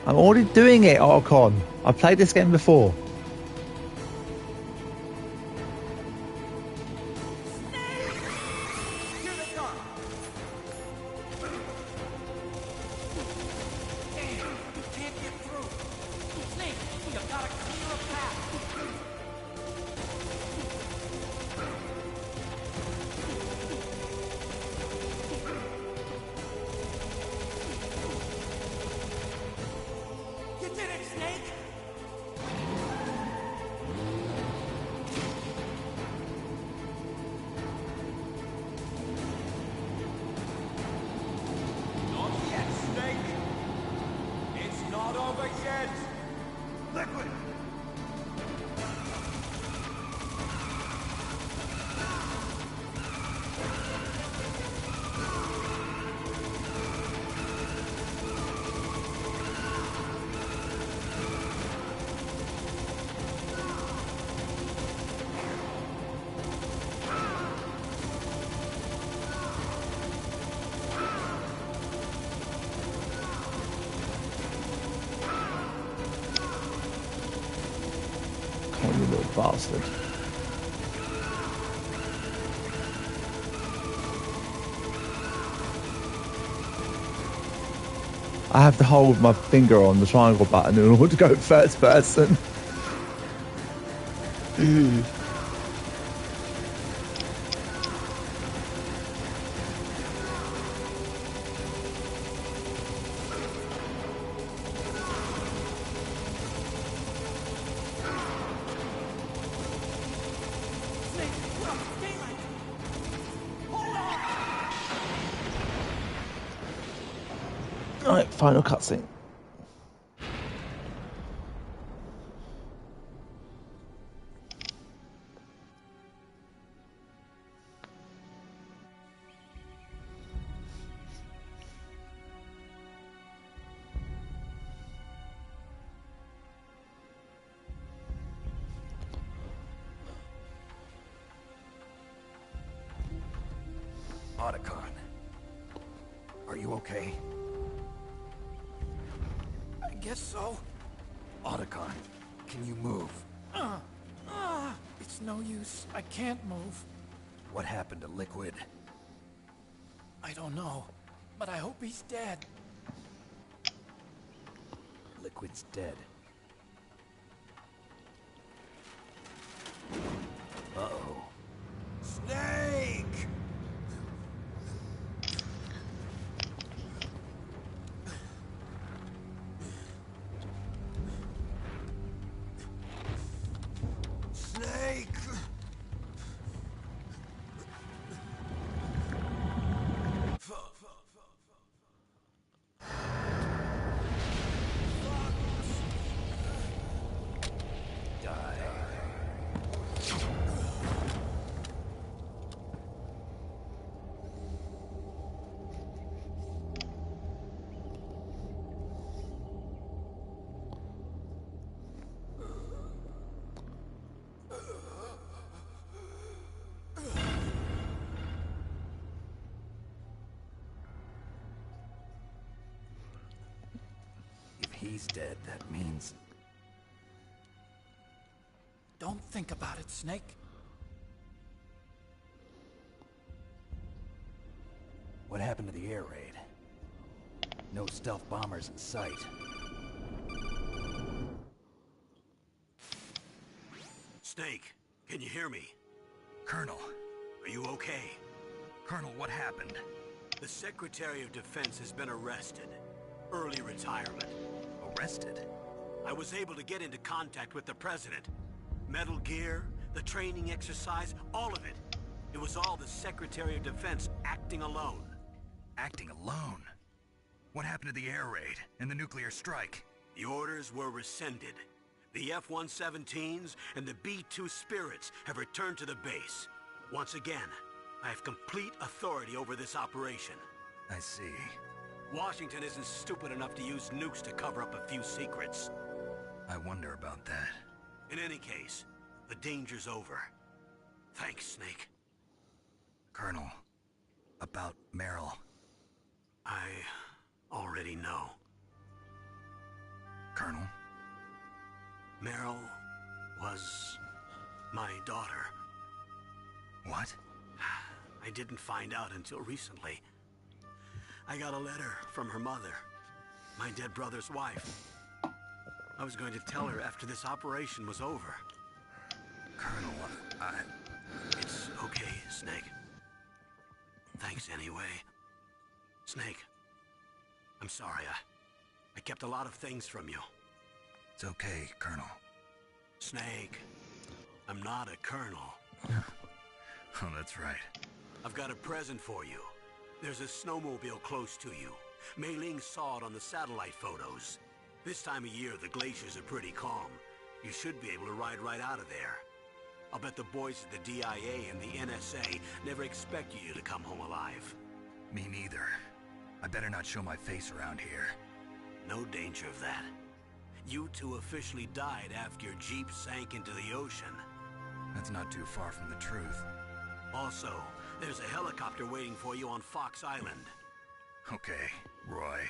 I'm already doing it, Otacon. I've played this game before. Here they come! Damn, you can't get through! Snake, you gotta clear a path! You did it, Snake! Not yet, Snake. It's not over yet. Liquid! Come on, you little bastard. I have to hold my finger on the triangle button in order to go first person. Snake, look, daylight! Hold on! Right, final cutscene. Otacon. Are you okay? I guess so. Otacon, can you move? It's no use. I can't move. What happened to Liquid? I don't know, but I hope he's dead. Liquid's dead. Uh-oh. Snake! Snake! If he's dead, that means... Don't think about it, Snake. What happened to the air raid? No stealth bombers in sight. Snake, can you hear me? Colonel. Are you okay? Colonel, what happened? The Secretary of Defense has been arrested. Early retirement. Arrested? I was able to get into contact with the President. Metal Gear, the training exercise, all of it. It was all the Secretary of Defense acting alone. Acting alone? What happened to the air raid and the nuclear strike? The orders were rescinded. The F-117s and the B-2 Spirits have returned to the base. Once again, I have complete authority over this operation. I see. Washington isn't stupid enough to use nukes to cover up a few secrets. I wonder about that. In any case, the danger's over. Thanks, Snake. Colonel, about Meryl. I already know. Colonel? Meryl was my daughter. What? I didn't find out until recently. I got a letter from her mother, my dead brother's wife. I was going to tell her after this operation was over. Colonel, It's okay, Snake. Thanks anyway. Snake, I'm sorry. I kept a lot of things from you. It's okay, Colonel. Snake, I'm not a colonel. Oh, that's right. I've got a present for you. There's a snowmobile close to you. Mei Ling saw it on the satellite photos. This time of year, the glaciers are pretty calm. You should be able to ride right out of there. I'll bet the boys at the DIA and the NSA never expected you to come home alive. Me neither. I better not show my face around here. No danger of that. You two officially died after your Jeep sank into the ocean. That's not too far from the truth. Also, there's a helicopter waiting for you on Fox Island. Okay, Roy.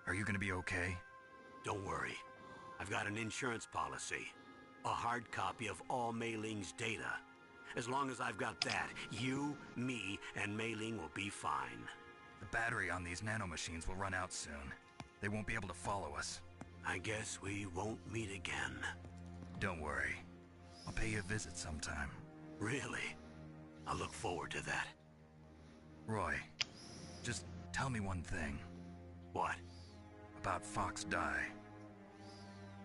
Are you gonna be okay? Don't worry. I've got an insurance policy. A hard copy of all Mei Ling's data. As long as I've got that, you, me, and Mei Ling will be fine. The battery on these nanomachines will run out soon. They won't be able to follow us. I guess we won't meet again. Don't worry. I'll pay you a visit sometime. Really? I look forward to that. Roy, just tell me one thing. What? About Fox Die.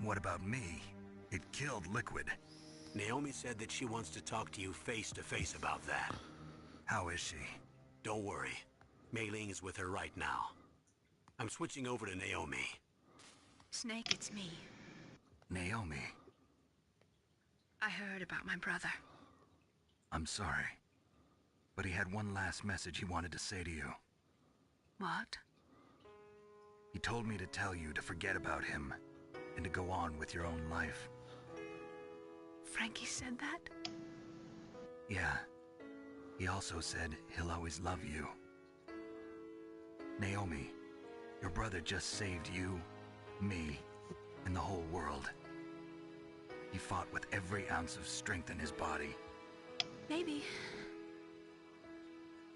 What about me? It killed Liquid. Naomi said that she wants to talk to you face to face about that. How is she? Don't worry. Mei Ling is with her right now. I'm switching over to Naomi. Snake, it's me. Naomi. I heard about my brother. I'm sorry. But he had one last message he wanted to say to you. What? He told me to tell you to forget about him and to go on with your own life. Frankie said that? Yeah. He also said he'll always love you. Naomi, your brother just saved you, me, and the whole world. He fought with every ounce of strength in his body. Maybe.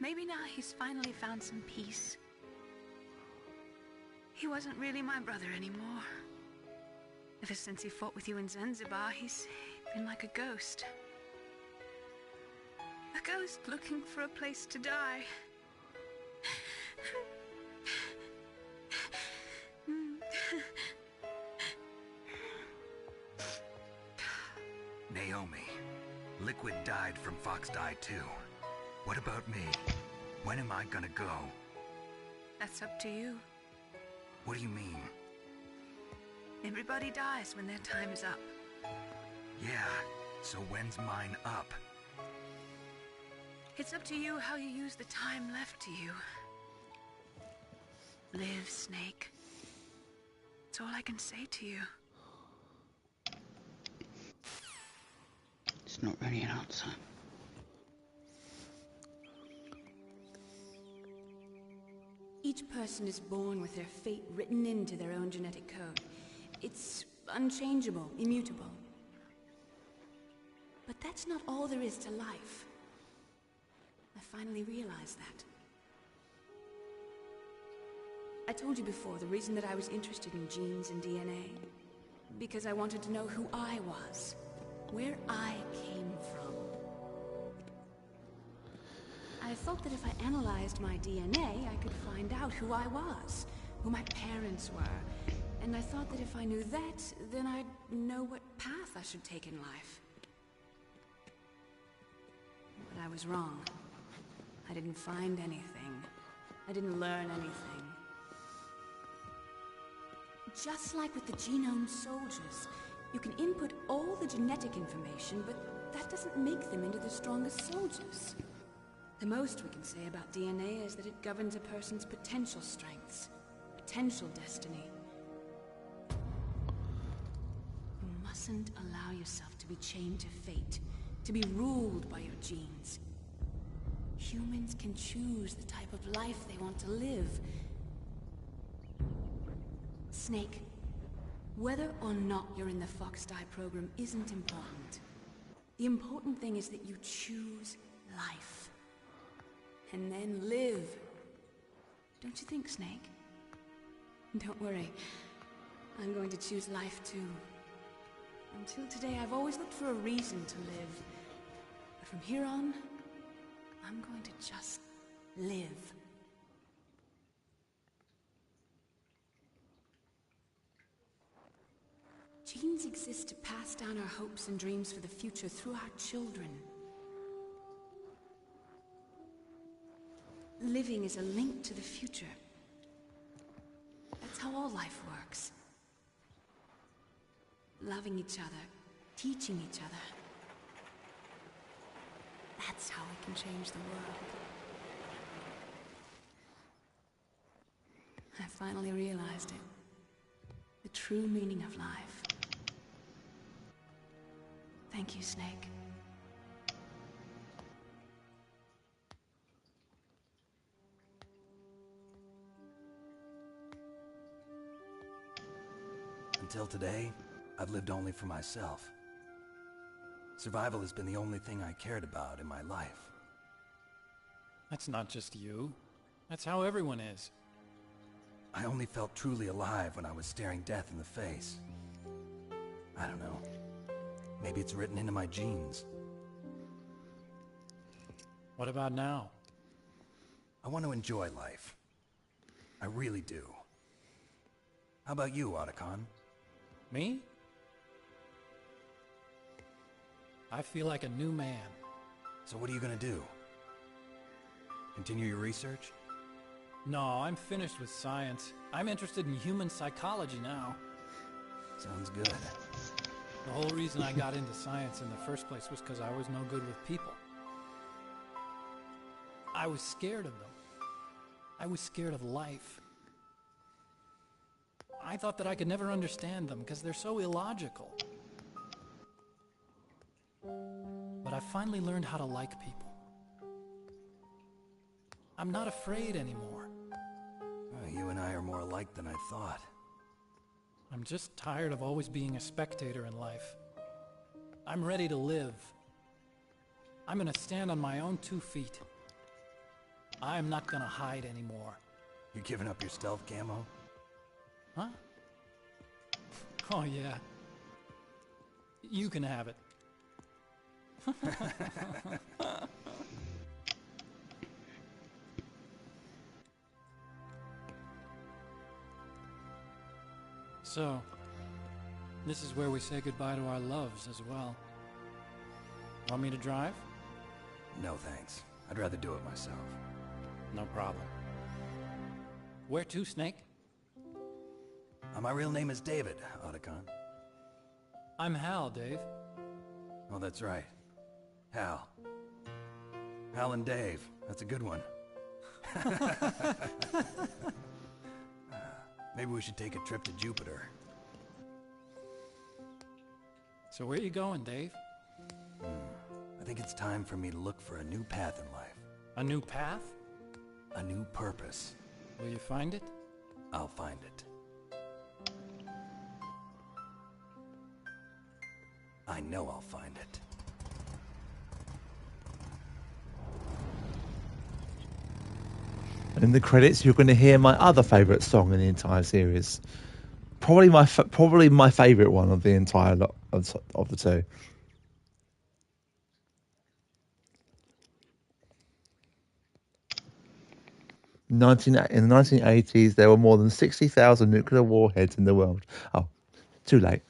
Maybe now he's finally found some peace. He wasn't really my brother anymore. Ever since he fought with you in Zanzibar, he's been like a ghost. ghost looking for a place to die. Naomi, Liquid died from Fox died too. What about me? When am I gonna go? That's up to you. What do you mean? Everybody dies when their time is up. Yeah, so when's mine up? It's up to you how you use the time left to you. Live, Snake. That's all I can say to you. It's not really an answer. Each person is born with their fate written into their own genetic code. It's unchangeable, immutable. But that's not all there is to life. I finally realized that. I told you before the reason that I was interested in genes and DNA. Because I wanted to know who I was. Where I came from. I thought that if I analyzed my DNA, I could find out who I was, who my parents were, and I thought that if I knew that, then I'd know what path I should take in life. But I was wrong. I didn't find anything. I didn't learn anything. Just like with the genome soldiers, you can input all the genetic information, but that doesn't make them into the strongest soldiers. The most we can say about DNA is that it governs a person's potential strengths, potential destiny. You mustn't allow yourself to be chained to fate, to be ruled by your genes. Humans can choose the type of life they want to live. Snake, whether or not you're in the Fox Die program isn't important. The important thing is that you choose life. And then live. Don't you think, Snake? Don't worry. I'm going to choose life too. Until today, I've always looked for a reason to live. But from here on, I'm going to just live. Genes exist to pass down our hopes and dreams for the future through our children. Living is a link to the future. That's how all life works. Loving each other, teaching each other. That's how we can change the world. I finally realized it. The true meaning of life. Thank you, Snake. Until today, I've lived only for myself. Survival has been the only thing I cared about in my life. That's not just you. That's how everyone is. I only felt truly alive when I was staring death in the face. I don't know. Maybe it's written into my genes. What about now? I want to enjoy life. I really do. How about you, Otacon? Me? I feel like a new man. So what are you gonna do? Continue your research? No, I'm finished with science. I'm interested in human psychology now. Sounds good. The whole reason I got into science in the first place was because I was no good with people. I was scared of them. I was scared of life. I thought that I could never understand them because they're so illogical. But I finally learned how to like people. I'm not afraid anymore. You and I are more alike than I thought. I'm just tired of always being a spectator in life. I'm ready to live. I'm gonna stand on my own 2 feet. I'm not gonna hide anymore. You giving up your stealth camo? Huh? Oh yeah. You can have it. So, this is where we say goodbye to our loves as well. Want me to drive? No thanks. I'd rather do it myself. No problem. Where to, Snake? My real name is David, Otacon. I'm Hal, Dave. Oh, that's right. Hal. Hal and Dave. That's a good one. Maybe we should take a trip to Jupiter. So where you going, Dave? I think it's time for me to look for a new path in life. A new path? A new purpose. Will you find it? I'll find it. I know I'll find it. And in the credits, you're going to hear my other favourite song in the entire series. Probably my favourite one of the entire lot of the two. In the 1980s, there were more than 60,000 nuclear warheads in the world. Oh, too late.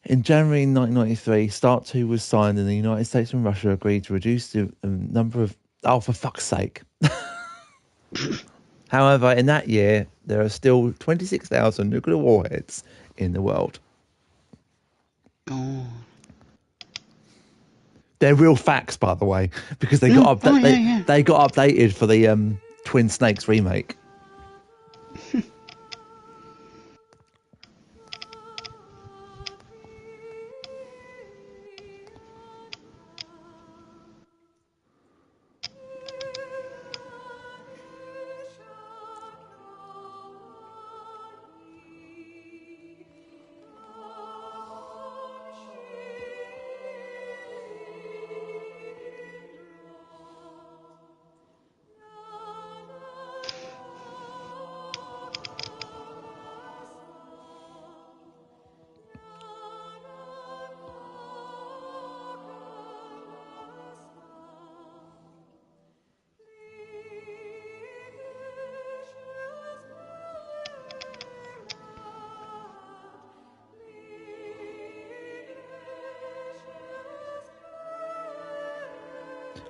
In January 1993, START 2 was signed and the United States and Russia agreed to reduce the number of... Oh, for fuck's sake. However, in that year, there are still 26,000 nuclear warheads in the world. Oh. They're real facts, by the way, because they got they got updated for the Twin Snakes remake.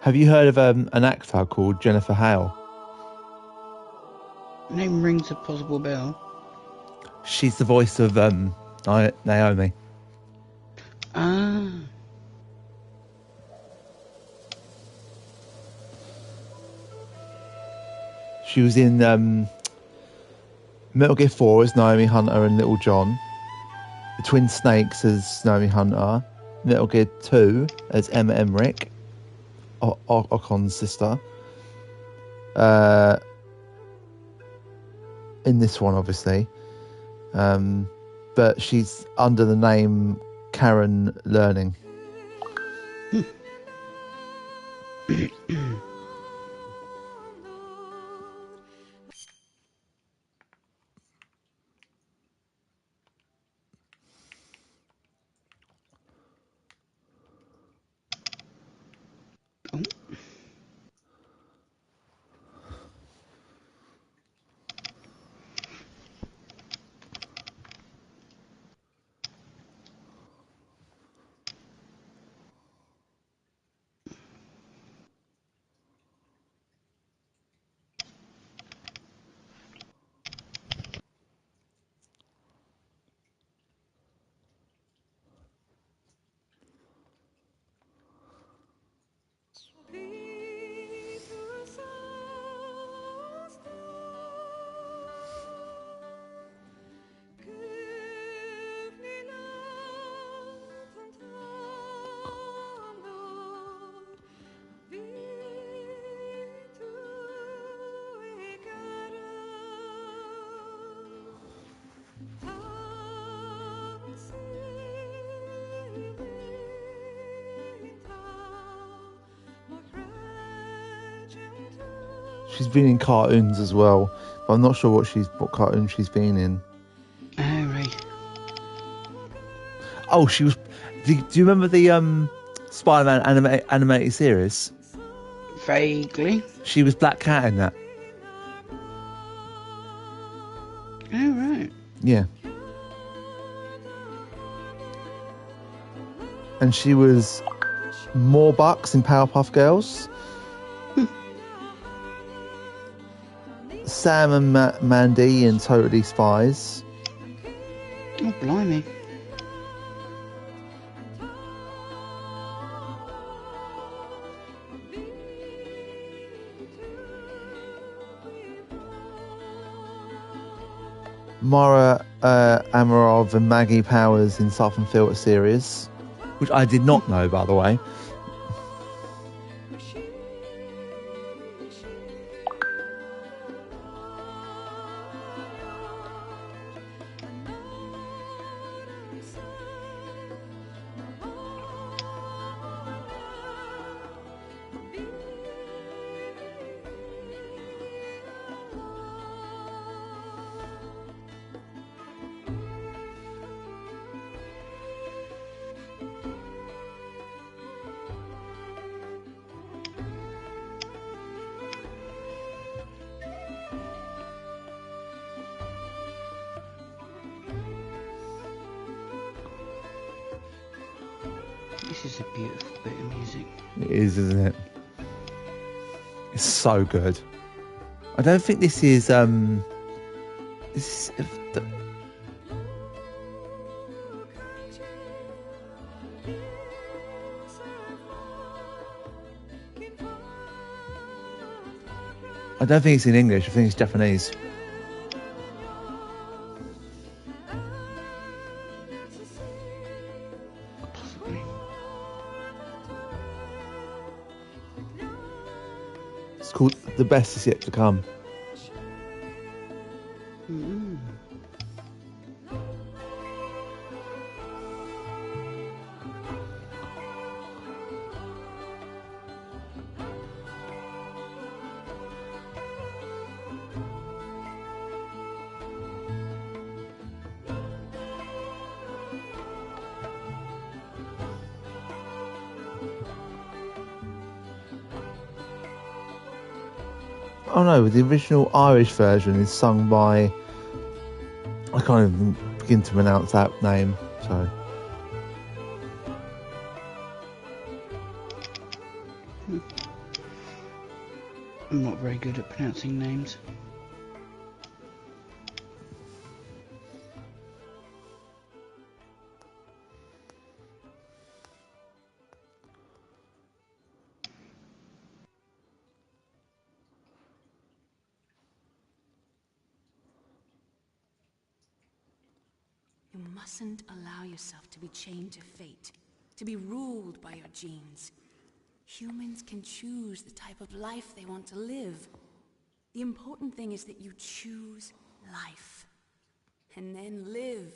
Have you heard of an actor called Jennifer Hale? Name rings a possible bell. She's the voice of Naomi. Ah. She was in Metal Gear 4 as Naomi Hunter and Little John. The Twin Snakes as Naomi Hunter. Metal Gear 2 as Emma Emmerich, Ocon's sister. In this one, obviously. But she's under the name Karen Learning. She's been in cartoons as well, but I'm not sure what cartoon she's been in. Oh, right. Oh, she was... Do you remember the Spider-Man animated series? Vaguely. She was Black Cat in that. Oh, right. Yeah. and she was more bucks in Powerpuff Girls. Sam and Mandy in Totally Spies. Oh, blimey. Mara Amarov and Maggie Powers in Southern Filter series, which I did not know, by the way. This is a beautiful bit of music. It is, isn't it? It's so good. I don't think this is this is, I don't think it's in English. I think it's Japanese. It's called The Best Is Yet to Come. Mm. Oh no, the original Irish version is sung by... I can't even begin to pronounce that name, so... I'm not very good at pronouncing names. You mustn't allow yourself to be chained to fate, to be ruled by your genes. Humans can choose the type of life they want to live. The important thing is that you choose life, and then live.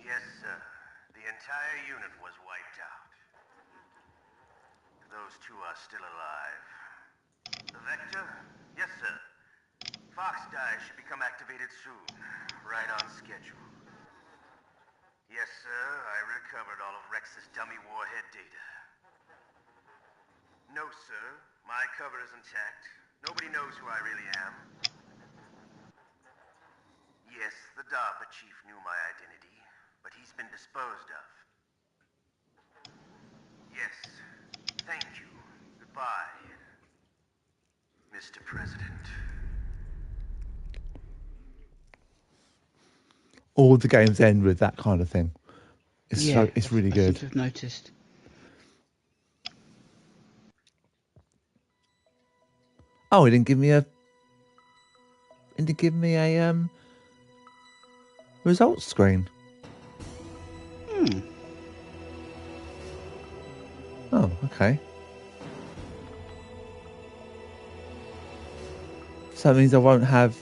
Yes, sir. The entire unit was wiped out. Those two are still alive. The Vector? Yes, sir. Fox die should become activated soon. Right on schedule. Yes, sir. I recovered all of Rex's dummy warhead data. No, sir. My cover is intact. Nobody knows who I really am. Yes, the DARPA chief knew my identity, but he's been disposed of. Yes. Thank you. Goodbye, Mr. President. All the games end with that kind of thing. It's Yeah, it's really I good. seem to have noticed. Oh, he didn't give me a results screen. Oh, okay. So that means I won't have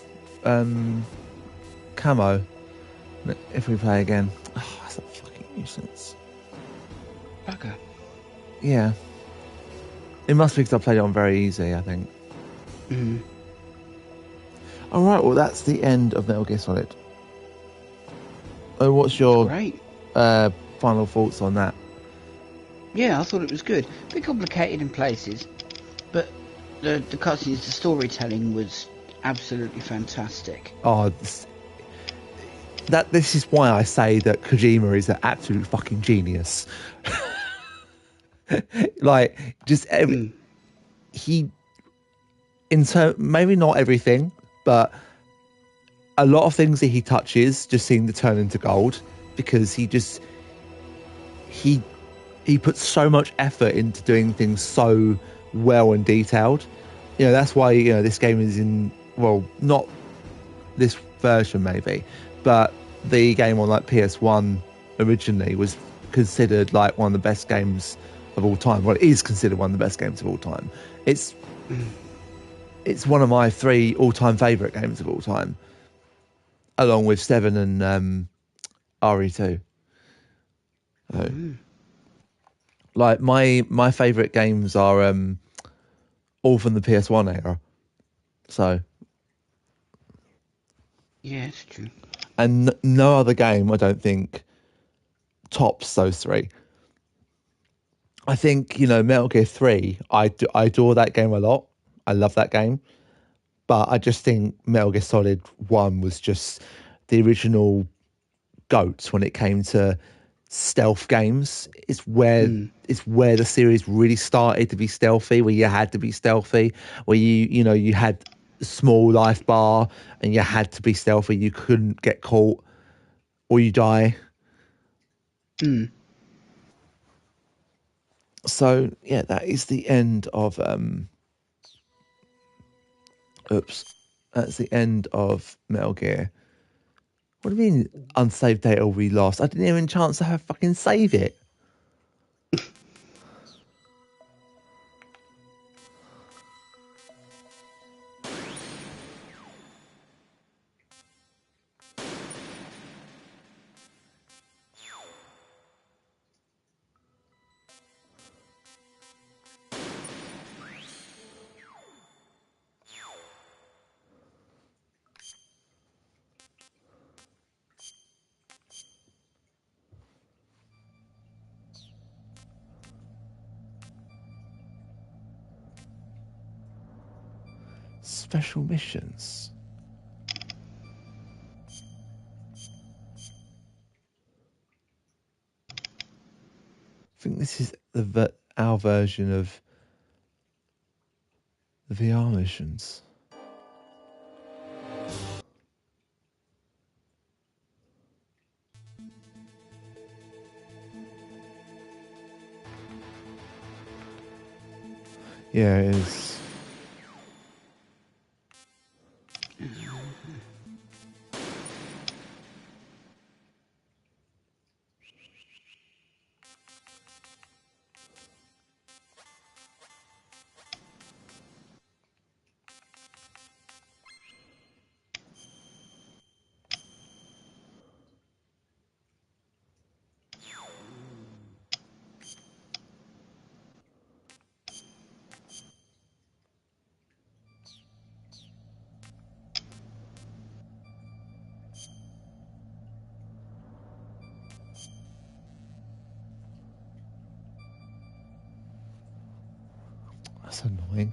camo if we play again. Oh, that's a fucking nuisance. Bugger. Yeah. It must be because I played it on very easy, I think. Mm. Alright, well that's the end of Metal Gear Solid. What's your final thoughts on that? Yeah, I thought it was good. A bit complicated in places, but the cutscenes, the storytelling was absolutely fantastic. Oh, this is why I say that Kojima is an absolute fucking genius. Like, just he, maybe not everything, but a lot of things that he touches just seem to turn into gold because he puts so much effort into doing things so well and detailed. You know, that's why, you know, this game is not this version maybe, but the game on like PS1 originally was considered like one of the best games of all time. Well, it is considered one of the best games of all time. It's one of my 3 all-time favorite games of all time, along with 7 and RE2. So, like my favorite games are all from the PS1 era. So yeah, it's true. And no other game, I don't think, tops those 3. I think, you know, Metal Gear 3, I adore that game a lot. I love that game. But I just think Metal Gear Solid 1 was just the original GOAT when it came to stealth games. It's where the series really started to be stealthy, where you had to be stealthy, where you had a small life bar and you had to be stealthy. You couldn't get caught or you die. So yeah, that is the end of that's the end of Metal Gear. What do you mean unsaved data will be lost? I didn't even chance to have fucking save it. Special missions. I think this is our version of the VR missions. Yeah, it is. That's annoying.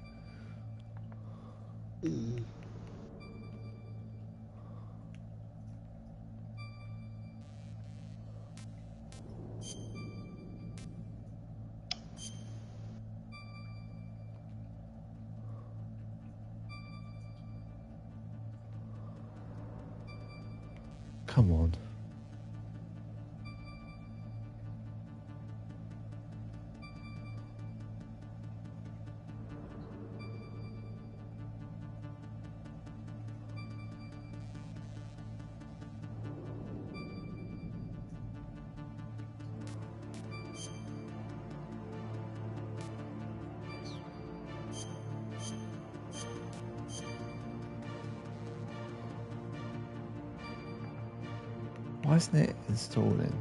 Come on. Why isn't it installing?